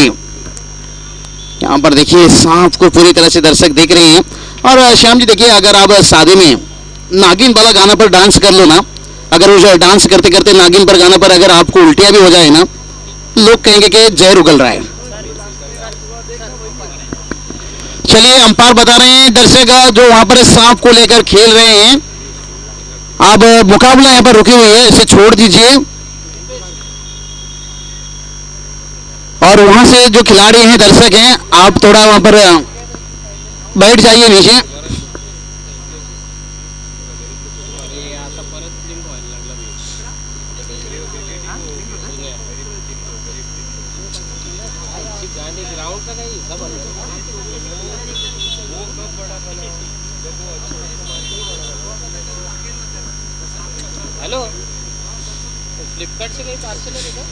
यहाँ पर देखिए सांप को पूरी तरह से दर्शक देख रहे हैं। और श्याम जी देखिए, अगर आप शादी में नागिन वाला गाना पर डांस कर लो ना, अगर वो डांस करते करते नागिन पर गाना पर अगर आपको उल्टियां भी हो जाए ना, लोग कहेंगे कि जहर उगल रहा है। चलिए अंपायर बता रहे हैं, दर्शक जो वहां पर सांप को लेकर खेल रहे हैं, अब मुकाबला यहाँ पर रुकी हुई है, इसे छोड़ दीजिए। और वहां से जो खिलाड़ी हैं, दर्शक हैं, आप थोड़ा वहां पर बैठ जाइए नीचे। ग्राउंड का काही हिसाब आहे। हेलो, फ्लिपकार्ट से काही पार्सल आहे का?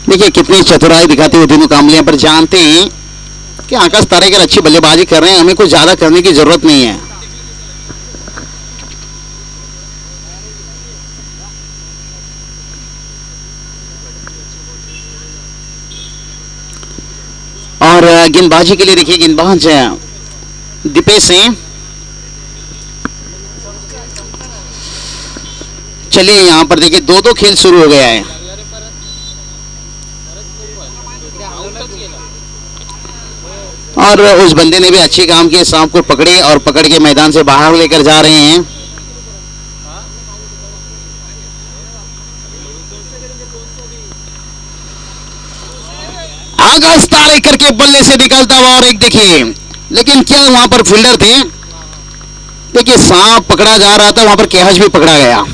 देखिए कितनी चतुराई दिखाते हुए तीनों कामले पर, जानते हैं कि आकाश तारेकर अच्छी बल्लेबाजी कर रहे हैं, हमें कुछ ज्यादा करने की जरूरत नहीं है। और गेंदबाजी के लिए देखिए गेंदबाज दीपेश हैं। चलिए यहाँ पर देखिए 2-2 खेल शुरू हो गया है। और उस बंदे ने भी अच्छे काम किए, सांप को पकड़े और पकड़ के मैदान से बाहर लेकर जा रहे हैं। आकाश तारेकर के बल्ले से निकलता हुआ, और एक देखिए, लेकिन क्या वहां पर फील्डर थे। देखिए सांप पकड़ा जा रहा था, वहां पर कैच भी पकड़ा गया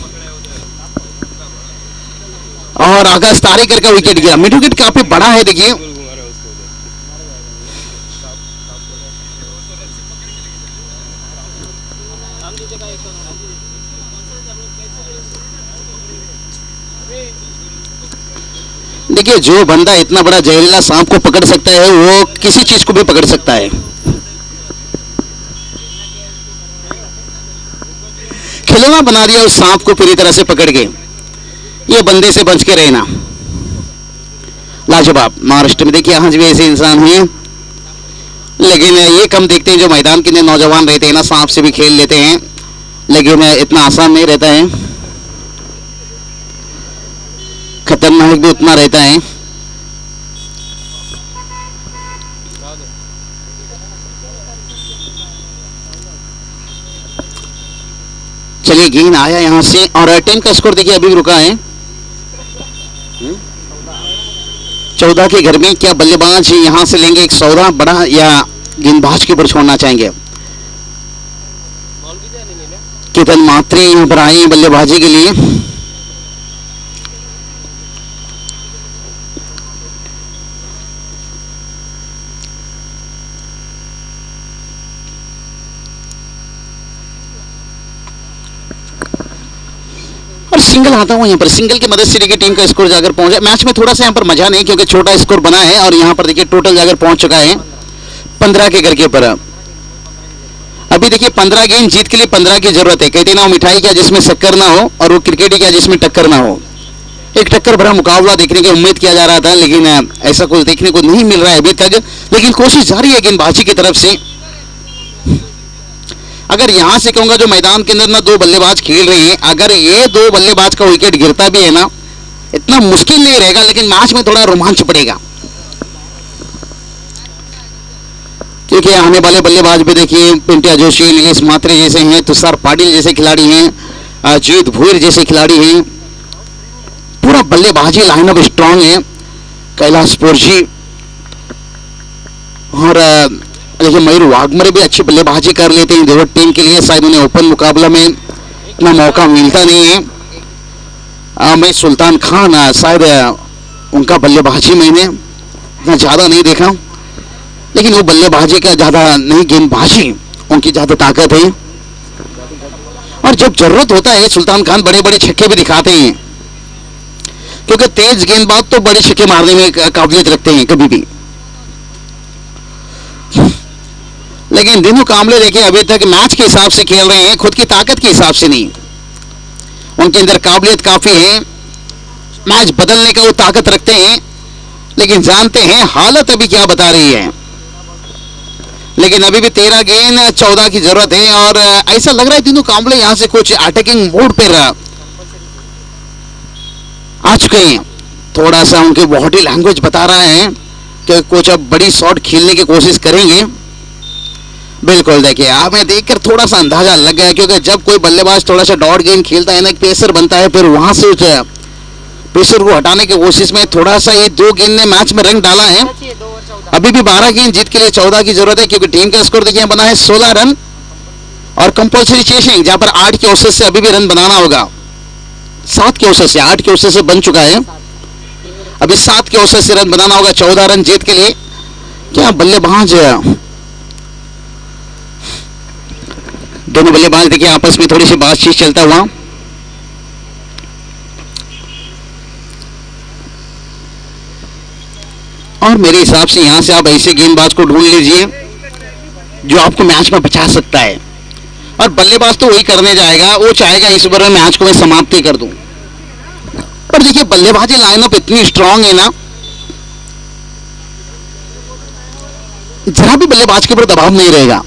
और आकाश तारेकर का विकेट गया। मिड विकेट काफी बड़ा है देखिए। देखिए जो बंदा इतना बड़ा जहरीला सांप को पकड़ सकता है, वो किसी चीज को भी पकड़ सकता है। खिलौना बना दिया उस सांप को पूरी तरह से पकड़ के। ये बंदे से बच के रहना लाजवाब। महाराष्ट्र में देखिए आज भी ऐसे इंसान हैं, लेकिन ये कम देखते हैं जो मैदान के नौजवान रहते हैं ना, सांप से भी खेल लेते हैं, लेकिन इतना आसान नहीं रहता है, खतरनाक भी उतना रहता है। चलिए गेंद आया यहां से और टीम का स्कोर देखिए अभी भी रुका है 14 के घर में। क्या बल्लेबाज यहां से लेंगे एक सौदा बड़ा या गेंदबाज के ऊपर छोड़ना चाहेंगे? बॉल भी नहीं मिला। केतन मात्रे यहां पर आए हैं बल्लेबाजी के लिए। और सिंगल आता हुआ यहाँ पर, सिंगल की मदद से देखिए टीम का स्कोर जाकर पहुंचा। मैच में थोड़ा सा यहाँ पर मजा नहीं क्योंकि छोटा स्कोर बना है और यहाँ पर देखिए टोटल जाकर पहुंच चुका है 15 के घर के ऊपर। अभी देखिए 15 गेंद जीत के लिए 15 की जरूरत है। कहते ना वो मिठाई क्या जिसमें शक्कर ना हो और वो क्रिकेट ही क्या जिसमें टक्कर ना हो। एक टक्कर भरा मुकाबला देखने की उम्मीद किया जा रहा था लेकिन ऐसा कुछ देखने को नहीं मिल रहा है अभी तक। लेकिन कोशिश जारी है गेंदबाजी की तरफ से। अगर यहां से कहूंगा जो मैदान के अंदर ना दो बल्लेबाज खेल रहे हैं, अगर ये दो बल्लेबाज का विकेट गिरता भी है ना इतना मुश्किल नहीं रहेगा लेकिन मैच में थोड़ा रोमांच पड़ेगा क्योंकि आने वाले बल्लेबाज भी देखिए पिंटिया जोशी, नीलेश मात्रे जैसे हैं, तुषार पाटिल जैसे खिलाड़ी हैं, जीत भूर जैसे खिलाड़ी हैं। पूरा बल्लेबाजी लाइनअप स्ट्रांग है। कैलाश पोरजी और देखिए मयूर वाघमरे भी अच्छी बल्लेबाजी कर लेते हैं देवट टीम के लिए। शायद उन्हें ओपन मुकाबला में इतना मौका मिलता नहीं है। मैं सुल्तान खान शायद उनका बल्लेबाजी मैंने इतना ज़्यादा नहीं देखा लेकिन वो बल्लेबाजी का ज़्यादा नहीं, गेंदबाजी उनकी ज़्यादा ताकत है। और जब जरूरत होता है सुल्तान खान बड़े बड़े छक्के भी दिखाते हैं क्योंकि तेज गेंदबाज तो बड़े छक्के मारने में काबिलियत रखते हैं कभी भी। लेकिन दिनू कामले देखिए अभी तक मैच के हिसाब से खेल रहे हैं, खुद की ताकत के हिसाब से नहीं। उनके अंदर काबिलियत काफी है, मैच बदलने का वो ताकत रखते हैं लेकिन जानते हैं हालत अभी क्या बता रही है। लेकिन अभी भी 13 गेंद 14 की जरूरत है और ऐसा लग रहा है दिनू कामले यहां से कुछ अटैकिंग मोड पर आ चुके हैं। थोड़ा सा उनकी बॉडी लैंग्वेज बता रहा है कि कुछ अब बड़ी शॉट खेलने की कोशिश करेंगे। बिल्कुल देखिए हमें देखकर थोड़ा सा अंदाजा लग गया क्योंकि जब कोई बल्लेबाज थोड़ा सा डॉट गेंद खेलता है ना एक पेसर बनता है, फिर वहां से उस पेसर को हटाने की कोशिश में थोड़ा सा ये 2 गेंद ने मैच में रंग डाला है। अभी भी 12 गेंद जीत के लिए 14 की जरूरत है क्योंकि टीम का स्कोर देखिए बना है 16 रन और कंपल्सरी चेसिंग जहां पर 8 के औसत से अभी भी रन बनाना होगा। 7 के औसत से, 8 के औसत से बन चुका है, अभी 7 के औसत से रन बनाना होगा 14 रन जीत के लिए। क्या बल्लेबाज, दोनों बल्लेबाज देखिए आपस में थोड़ी सी बातचीत चलता हुआ। और मेरे हिसाब से यहां से आप ऐसे गेंदबाज को ढूंढ लीजिए जो आपको मैच में बचा सकता है। और बल्लेबाज तो वही करने जाएगा, वो चाहेगा इस ओवर में मैच को मैं समाप्ति कर दूं। पर देखिए बल्लेबाजी लाइनअप इतनी स्ट्रांग है ना, जरा भी बल्लेबाज के ऊपर दबाव नहीं रहेगा।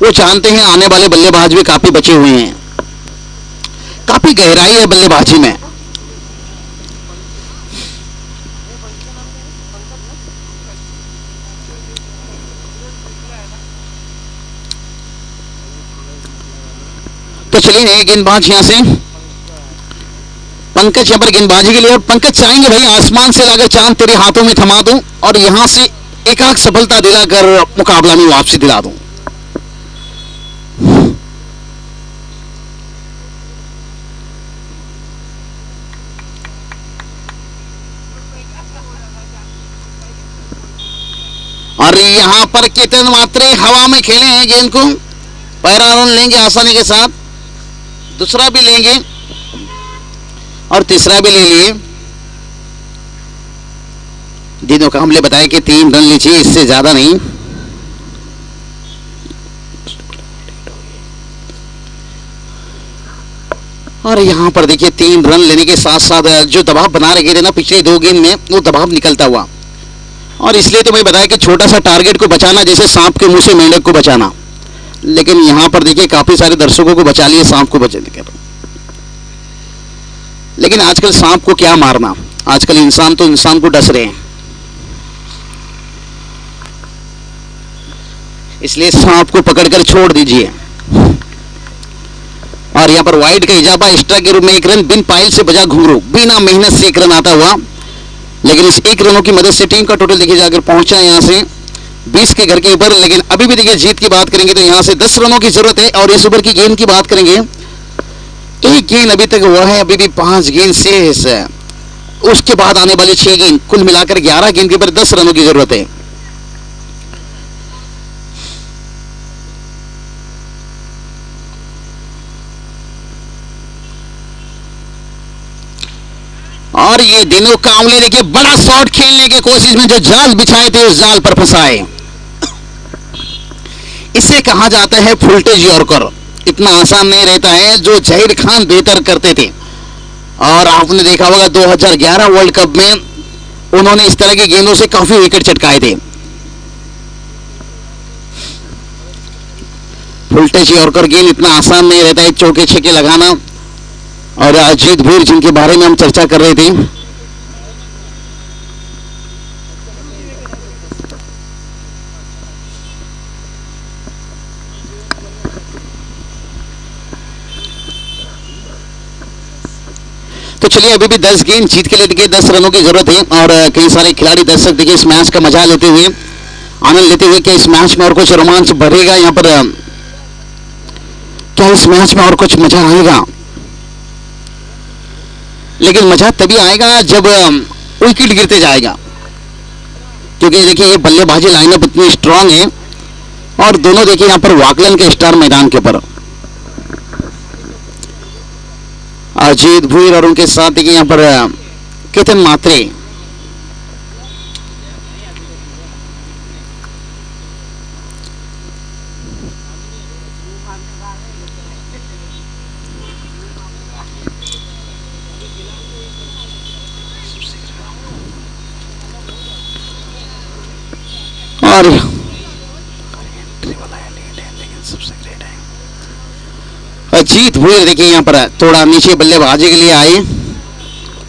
वो जानते हैं आने वाले बल्लेबाज भी काफी बचे हुए हैं, काफी गहराई है बल्लेबाजी में। तो चलिए नए गेंदबाज यहां से पंकज यहाँ पर गेंदबाजी के लिए। और पंकज चाहेंगे भाई आसमान से लाकर चांद तेरे हाथों में थमा दूं और यहां से एक आख सफलता दिलाकर मुकाबला में वापसी दिला दूं। और यहां पर केतन मात्रे हवा में खेले हैं गेंद को, पहला रन लेंगे आसानी के साथ, दूसरा भी लेंगे और तीसरा भी ले लिए। दिनों का हमले बताया कि 3 रन लीजिए, इससे ज्यादा नहीं। और यहां पर देखिए 3 रन लेने के साथ साथ जो दबाव बना रखे थे ना पिछले 2 गेंद में, वो दबाव निकलता हुआ। और इसलिए तो मैं बताया कि छोटा सा टारगेट को बचाना जैसे सांप के मुंह से मेंढक को बचाना, लेकिन यहां पर देखिए काफी सारे दर्शकों को बचा लिए सांप को बचाने के। लेकिन आजकल सांप को क्या मारना, आजकल इंसान तो इंसान को डस रहे हैं, इसलिए सांप को पकड़कर छोड़ दीजिए। और यहाँ पर वाइड का इजाफा एक्स्ट्रा के रूप में 1 रन बिन पाइल से बजा घुंघरू, बिना मेहनत से 1 रन आता हुआ। लेकिन इस 1 रनों की मदद से टीम का टोटल देखिए जाकर पहुंचा यहाँ से 20 के घर के ऊपर। लेकिन अभी भी देखिए जीत की बात करेंगे तो यहाँ से 10 रनों की जरूरत है। और इस ओवर की गेंद की बात करेंगे, एक गेंद अभी तक हुआ है, अभी भी 5 गेंद शेष है। उसके बाद आने वाली 6 गेंद, कुल मिलाकर 11 गेंद के ऊपर 10 रनों की जरूरत है। और ये दिनों कांवले देखिए बड़ा शॉट खेलने की कोशिश में जो जाल बिछाए थे उस जाल पर फंसाए। इसे कहा जाता है फुलटेज यॉर्कर। इतना आसान नहीं रहता है जो जहीर खान बेहतर करते थे। और आपने देखा होगा 2011 वर्ल्ड कप में उन्होंने इस तरह की गेंदों से काफी विकेट चटकाए थे। फुलटेज यॉर्कर गेंद इतना आसान नहीं रहता है चौके छक्के लगाना। और अजीत भीर जिनके बारे में हम चर्चा कर रहे थे, तो चलिए अभी भी 10 गेंद जीत के लिए देखिए 10 रनों की जरूरत है। और कई सारे खिलाड़ी दर्शक देखिए इस मैच का मजा लेते हुए, आनंद लेते हुए कि इस मैच में और कुछ रोमांच बढ़ेगा, यहाँ पर क्या इस मैच में और कुछ मजा आएगा। लेकिन मजा तभी आएगा जब विकेट गिरते जाएगा, क्योंकि देखिए ये बल्लेबाजी लाइनअप इतनी स्ट्रांग है। और दोनों देखिए यहाँ पर वाकलन के स्टार मैदान के ऊपर अजीत भीर और उनके साथ देखिए यहाँ पर केतन मात्रे। और अजीत भीर देखिए यहाँ पर थोड़ा नीचे बल्लेबाजी के लिए आए।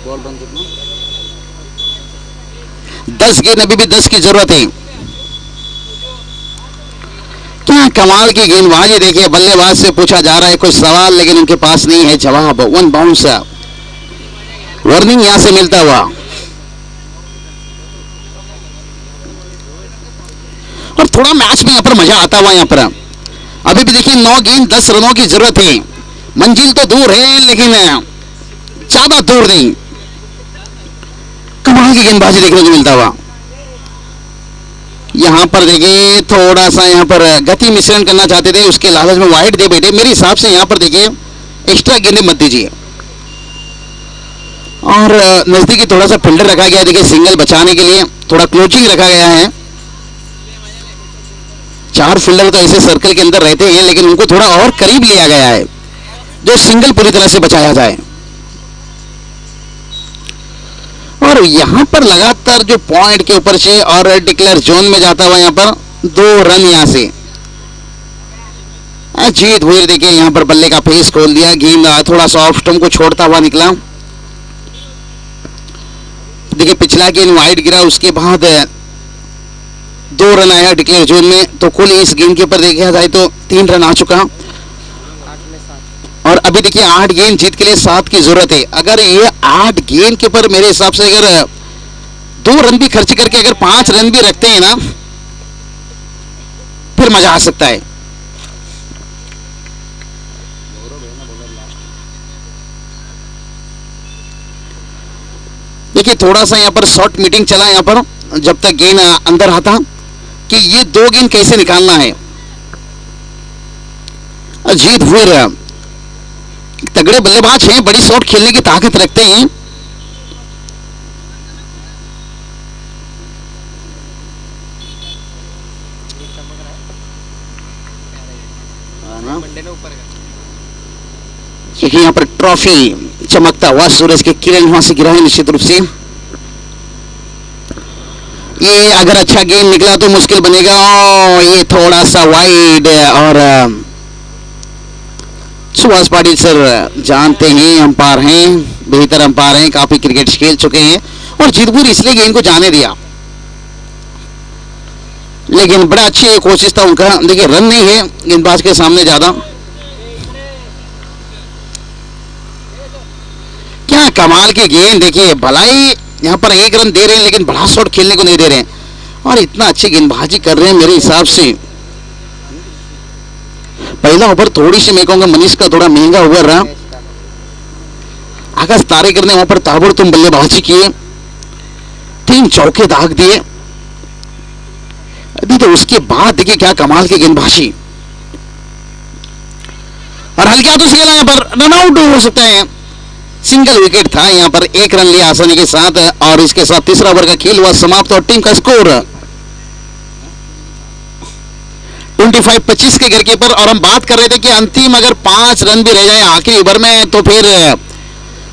बॉल रन कितना? 10 गेंद, अभी भी 10 की जरूरत है। क्या कमाल की गेंदबाजी देखिए, बल्लेबाज से पूछा जा रहा है कुछ सवाल लेकिन उनके पास नहीं है जवाब। 1 बाउंस, वार्निंग यहां से मिलता हुआ। और थोड़ा मैच में यहाँ पर मजा आता हुआ। यहाँ पर अभी भी देखिए 9 गेंद 10 रनों की जरूरत है। मंजिल तो दूर है लेकिन ज्यादा दूर नहीं। कमाल की गेंदबाजी देखने को मिलता हुआ। यहाँ पर देखिए थोड़ा सा यहाँ पर गति मिश्रण करना चाहते थे, उसके लालच में वाइड दे बैठे। मेरे हिसाब से यहाँ पर देखिए एक्स्ट्रा गेंदें मत दीजिए। और नजदीकी थोड़ा सा फील्डर रखा गया, देखिए सिंगल बचाने के लिए थोड़ा क्लोजिंग रखा गया है। 4 फील्डर तो ऐसे सर्कल के अंदर रहते हैं लेकिन उनको थोड़ा और करीब लिया गया है जो सिंगल पूरी तरह से बचाया जाए। और यहां पर लगातार जो पॉइंट के ऊपर से और डिक्लेयर जोन में जाता हुआ यहाँ पर 2 रन यहां से अजीत भीर देखिए यहाँ पर बल्ले का फेस खोल दिया। गेंद थोड़ा सा ऑफ स्टंप को छोड़ता हुआ निकला। देखिए पिछला गेंद वाइड गिरा, उसके बाद 2 रन आया डिक्लेयर जोन में। तो कुल इस गेंद के ऊपर देखा जाए तो 3 रन आ चुका। और अभी देखिए 8 गेंद जीत के लिए 7 की जरूरत है। अगर ये 8 गेंद के ऊपर मेरे हिसाब से अगर 2 रन भी खर्च करके अगर 5 रन भी रखते हैं ना, फिर मजा आ सकता है। देखिए थोड़ा सा यहाँ पर शॉर्ट मीटिंग चला यहाँ पर, जब तक गेंद अंदर आता कि ये 2 गेंद कैसे निकालना है। अजीत भीर तगड़े बल्लेबाज हैं, बड़ी शॉट खेलने की ताकत रखते हैं। देखिए यहाँ पर ट्रॉफी चमकता हुआ सूरज के किरण वहां से गिरा है निश्चित रूप से। ये अगर अच्छा गेंद निकला तो मुश्किल बनेगा। ये थोड़ा सा वाइड। और सुभाष पाटिल सर जानते हैं, अंपायर हैं, बेहतर अंपायर हैं, काफी क्रिकेट खेल चुके हैं। और जीतपुर इसलिए गेंद को जाने दिया, लेकिन बड़ा अच्छी कोशिश था उनका। देखिए रन नहीं है गेंदबाज के सामने ज्यादा। क्या कमाल की गेंद देखिए, भलाई यहाँ पर 1 रन दे रहे हैं लेकिन बड़ा शॉट खेलने को नहीं दे रहे हैं और इतना अच्छी गेंदबाजी कर रहे हैं मेरे हिसाब से। पहला ओवर थोड़ी सी मैं कहूंगा मनीष का थोड़ा महंगा ओवर रहा। आकाश तारेकर ने वहां पर ताबड़तोड़ बल्लेबाजी किए, 3 चौके दाग दिए। अभी तो उसके बाद देखिए क्या कमाल की गेंदबाजी और हल्का तो सिंगल यहाँ पर रन आउट हो सकता है। सिंगल विकेट था यहाँ पर, 1 रन लिया आसानी के साथ और इसके साथ तीसरा ओवर का खेल हुआ समाप्त और टीम का स्कोर 25-25 के घर के पर। और हम बात कर रहे थे कि अंतिम अगर 5 रन भी रह जाए आखिरी ओवर में तो फिर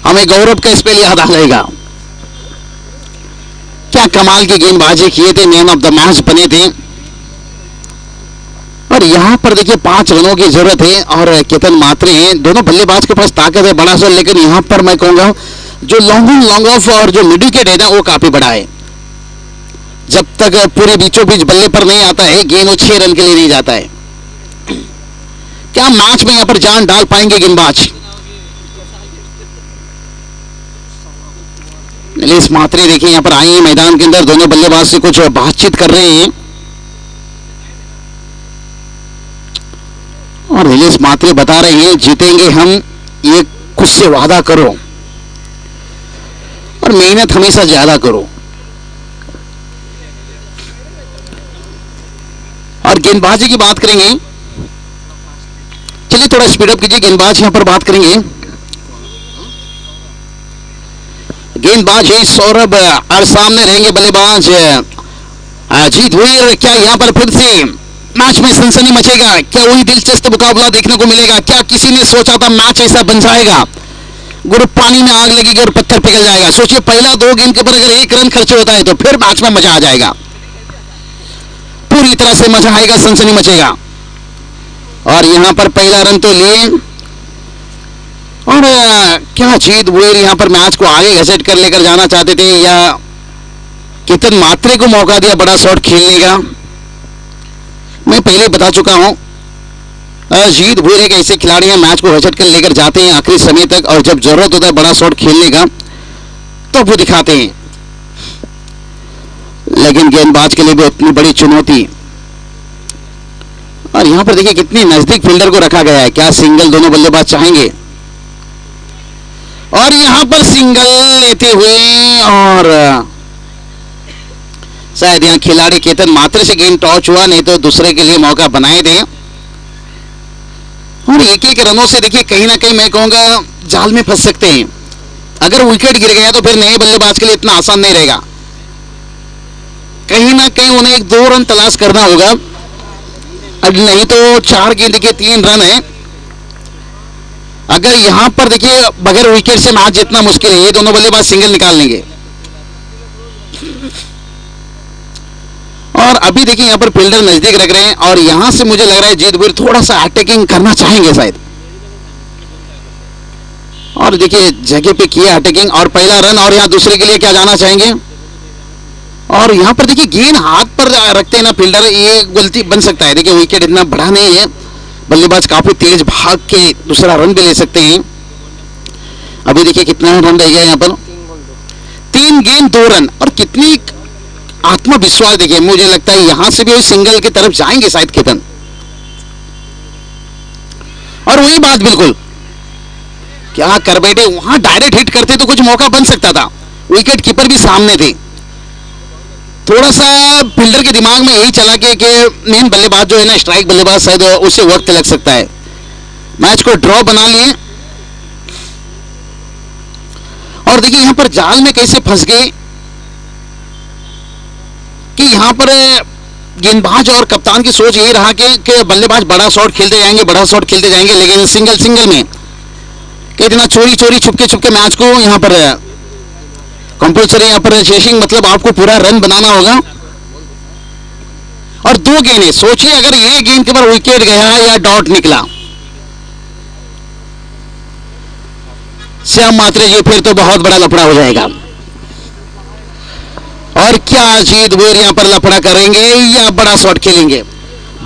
हमें गौरव का स्पेल याद आ जाएगा। क्या कमाल की गेंदबाजी किए थे, मैन ऑफ द मैच बने थे। और यहां पर देखिए 5 रनों की जरूरत है और केतन मात्रे हैं, दोनों बल्लेबाज के पास ताकत है बड़ा सा, लेकिन यहां पर मैं कहूंगा जो लॉन्ग ऑफ और जो मिड विकेट है ना वो काफी बड़ा है। जब तक पूरे बीचों बीच बल्ले पर नहीं आता है गेंद वो 6 रन के लिए नहीं जाता है। क्या मैच में यहां पर जान डाल पाएंगे गेंदबाज? नीलेश मात्रे देखिए यहां पर आए हैं मैदान के अंदर, दोनों बल्लेबाज से कुछ बातचीत कर रहे हैं और नीलेश मात्रे बता रहे हैं जीतेंगे हम, ये खुद से वादा करो और मेहनत हमेशा ज्यादा करो। और गेंदबाजी की बात करेंगे, चलिए थोड़ा स्पीड अप कीजिए, गेंदबाज यहां पर बात करेंगे। गेंदबाज है सौरभ और सामने रहेंगे बल्लेबाज अजीत वीर। क्या यहां पर फिर से मैच में सनसनी मचेगा? क्या वही दिलचस्प मुकाबला देखने को मिलेगा? क्या किसी ने सोचा था मैच ऐसा बन जाएगा? गुरु पानी में आग लगेगी और पत्थर पिघल जाएगा। सोचिए पहला 2 गेंद के ऊपर अगर 1 रन खर्च होता है तो फिर मैच में मजा आ जाएगा, पूरी तरह से मजा आएगा, सनसनी मचेगा। और यहां पर पहला रन तो लिए और क्या जीत वीर यहां पर मैच को आगे घसीट कर लेकर जाना चाहते थे या केतन मात्रे को मौका दिया बड़ा शॉट खेलने का? मैं पहले बता चुका हूं जीत भूर एक ऐसे खिलाड़ी हैं मैच को घसीट कर लेकर जाते हैं आखिरी समय तक और जब जरूरत होता है बड़ा शॉट खेलने का तो वो दिखाते हैं। लेकिन गेंदबाज के लिए भी इतनी बड़ी चुनौती। और यहां पर देखिए कितनी नजदीक फील्डर को रखा गया है, क्या सिंगल दोनों बल्लेबाज चाहेंगे? और यहां पर सिंगल लेते हुए और शायद यहां खिलाड़ी केतन मात्रे से गेंद टॉच हुआ, नहीं तो दूसरे के लिए मौका बनाए थे। और एक रनों से देखिए कहीं ना कहीं मैं कहूंगा जाल में फंस सकते हैं। अगर विकेट गिर गया तो फिर नए बल्लेबाज के लिए इतना आसान नहीं रहेगा, कहीं ना कहीं उन्हें 1-2 रन तलाश करना होगा। अब नहीं तो 4 गेंद के 3 रन है। अगर यहां पर देखिए बगैर विकेट से मैच जीतना मुश्किल है, ये दोनों बल्लेबाज सिंगल निकाल लेंगे। और अभी देखिए यहां पर फील्डर नजदीक रख रहे हैं और यहां से मुझे लग रहा है जीतवीर थोड़ा सा अटैकिंग करना चाहेंगे शायद। और देखिए जगह पे किया अटैकिंग और पहला रन और यहां दूसरे के लिए क्या जाना चाहेंगे? और यहां पर देखिए गेंद हाथ पर रखते हैं ना फील्डर, ये गलती बन सकता है। देखिए विकेट इतना बड़ा नहीं है, बल्लेबाज काफी तेज भाग के दूसरा रन भी ले सकते हैं। अभी देखिए कितना रन रह गया यहां पर, 3 गेंद 2 रन। और कितनी आत्मविश्वास देखिए, मुझे लगता है यहां से भी सिंगल की तरफ जाएंगे शायद केतन। और वही बात बिल्कुल, क्या कर बैठे, वहां डायरेक्ट हिट करते तो कुछ मौका बन सकता था, विकेट कीपर भी सामने थे। थोड़ा सा फील्डर के दिमाग में यही चला कि मेन बल्लेबाज जो है ना स्ट्राइक बल्लेबाज शायद उसे वक्त लग सकता है। मैच को ड्रॉ बना लिए और देखिए यहां पर जाल में कैसे फंस गए कि यहां पर गेंदबाज और कप्तान की सोच यही रहा कि बल्लेबाज बड़ा शॉट खेलते जाएंगे, बड़ा शॉट खेलते जाएंगे, लेकिन सिंगल में कितना चोरी छुपके मैच को यहां पर कंपल्सरी यहां पर चेसिंग, मतलब आपको पूरा रन बनाना होगा। और 2 गेंद, सोचिए अगर ये गेंद के ऊपर विकेट गया या डॉट निकला, श्याम मात्रे जी फिर तो बहुत बड़ा लफड़ा हो जाएगा। और क्या जीत वीर यहां पर लफड़ा करेंगे या बड़ा शॉट खेलेंगे?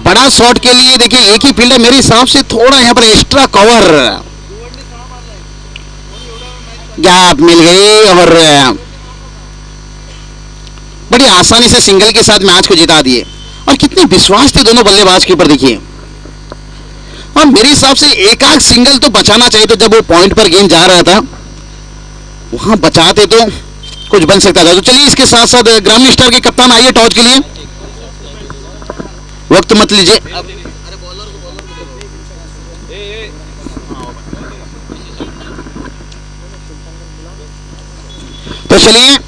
बड़ा शॉट के लिए देखिए एक ही फील्डर मेरे हिसाब से थोड़ा यहां पर एक्स्ट्रा कवर गैप मिल गई और बड़ी आसानी से सिंगल के साथ मैच को जिता दिए। और कितने विश्वास थे दोनों बल्लेबाज के ऊपर, देखिए। और मेरे हिसाब से एक आध सिंगल तो बचाना चाहिए, तो जब वो पॉइंट पर गेंद जा रहा था वहां बचाते तो कुछ बन सकता था। तो चलिए इसके साथ साथ ग्रामीण स्टार के कप्तान आइए टॉस के लिए, वक्त मत लीजिए। तो चलिए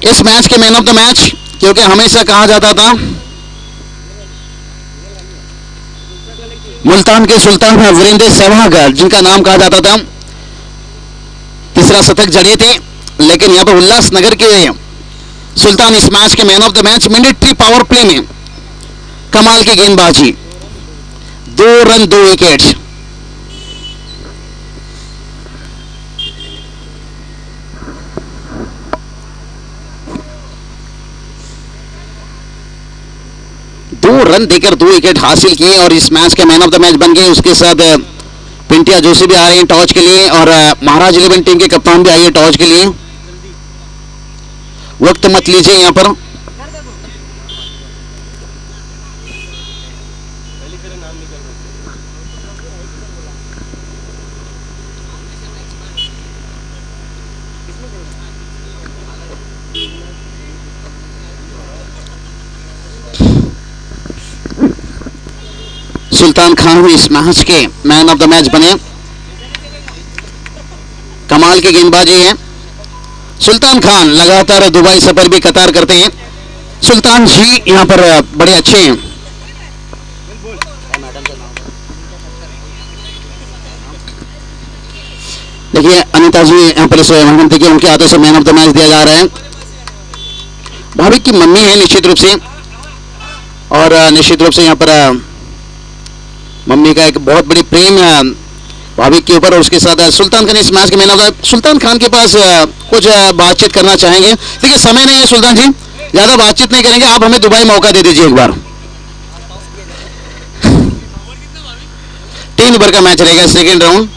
इस मैच के मैन ऑफ द मैच, क्योंकि हमेशा कहा जाता था मुल्तान के सुल्तान है वीरेंद्र सहवाग, जिनका नाम कहा जाता था, तीसरा शतक जड़े थे, लेकिन यहां पर उल्लासनगर के सुल्तान इस मैच के man of the match. Military power play में कमाल की गेंदबाजी, 2 रन 2 विकेट। रन देकर 2 विकेट हासिल किए और इस मैच के मैन ऑफ द मैच बन गए। उसके साथ पिंटिया जोशी भी आ रहे हैं टॉस के लिए और महाराज 11 टीम के कप्तान भी आए टॉस के लिए। वक्त मत लीजिए यहां पर। सुल्तान खान इस मैच के मैन ऑफ द मैच बने। कमाल की गेंदबाजी है। सुल्तान खान लगातार दुबई सफर भी कतार करते हैं। सुल्तान जी यहां पर बड़े अच्छे हैं। देखिए अनिता जी यहां पर इस मेहनत देखिए, उनके हाथों से मैन ऑफ द मैच दिया जा रहा है। भाभी की मम्मी है निश्चित रूप से, और निश्चित रूप से यहां पर मम्मी का एक बहुत बड़ी प्रेम है भाभी के ऊपर। और उसके साथ सुल्तान खान इस मैच के man of the. Sultan Khan के पास कुछ बातचीत करना चाहेंगे। देखिए समय नहीं है सुल्तान जी, ज्यादा बातचीत नहीं करेंगे, आप हमें दुबई मौका दे दीजिए एक बार। 3 ओवर का मैच रहेगा, सेकेंड राउंड।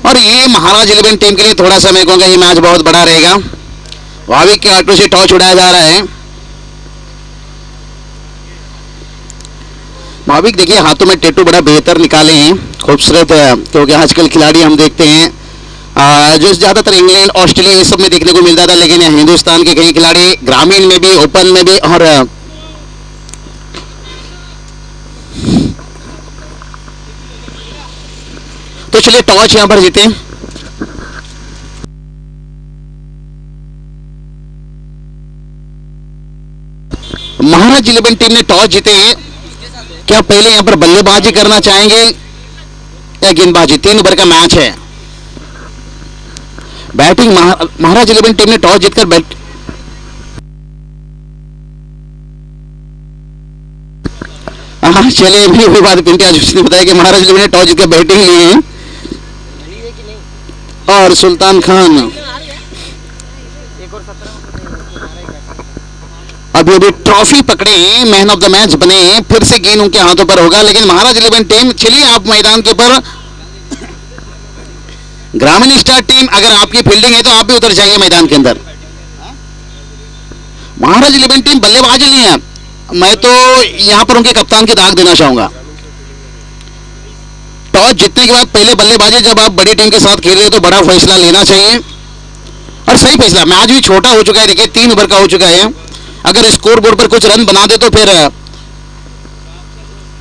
और ये महाराज 11 टीम के लिए थोड़ा सा मैं कहूंगा ये मैच बहुत बड़ा रहेगा। भाविक के हाथों से टॉस उड़ाया जा रहा है। भाविक देखिए हाथों में टेटू बड़ा बेहतर निकाले हैं, खूबसूरत, क्योंकि आजकल खिलाड़ी हम देखते हैं जो ज्यादातर इंग्लैंड ऑस्ट्रेलिया ये सब में देखने को मिलता था, लेकिन हिंदुस्तान के कई खिलाड़ी ग्रामीण में भी, ओपन में भी, और तो चलिए टॉस यहां पर जीते। महाराज 11 टीम ने टॉस जीते हैं। क्या पहले यहां पर बल्लेबाजी करना चाहेंगे या गेंदबाजी? 3 ओवर का मैच है। बैटिंग महाराज 11 टीम ने टॉस जीतकर हाँ चलिए भी बात पिंटिया जोशी ने बताया कि महाराज 11 ने टॉस जीतकर बैटिंग ली है और सुल्तान खान अभी ट्रॉफी पकड़े, मैन ऑफ द मैच बने, फिर से गेंद उनके हाथों पर होगा। लेकिन महाराज 11 टीम, चलिए आप मैदान के ऊपर। ग्रामीण स्टार टीम, अगर आपकी फील्डिंग है तो आप भी उतर जाइए मैदान के अंदर। महाराज 11 टीम बल्लेबाज नहीं है, मैं तो यहां पर उनके कप्तान की दाग देना चाहूंगा। टॉस जीतने के बाद पहले बल्लेबाजी, जब आप बड़ी टीम के साथ खेल रहे हो तो बड़ा फैसला लेना चाहिए और सही फैसला। मैच भी छोटा हो चुका है, देखिए 3 ओवर का हो चुका है। अगर स्कोर बोर्ड पर कुछ रन बना दे तो फिर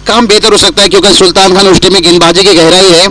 काम बेहतर हो सकता है, क्योंकि सुल्तान खान उस टीम में गेंदबाजी की गहराई है।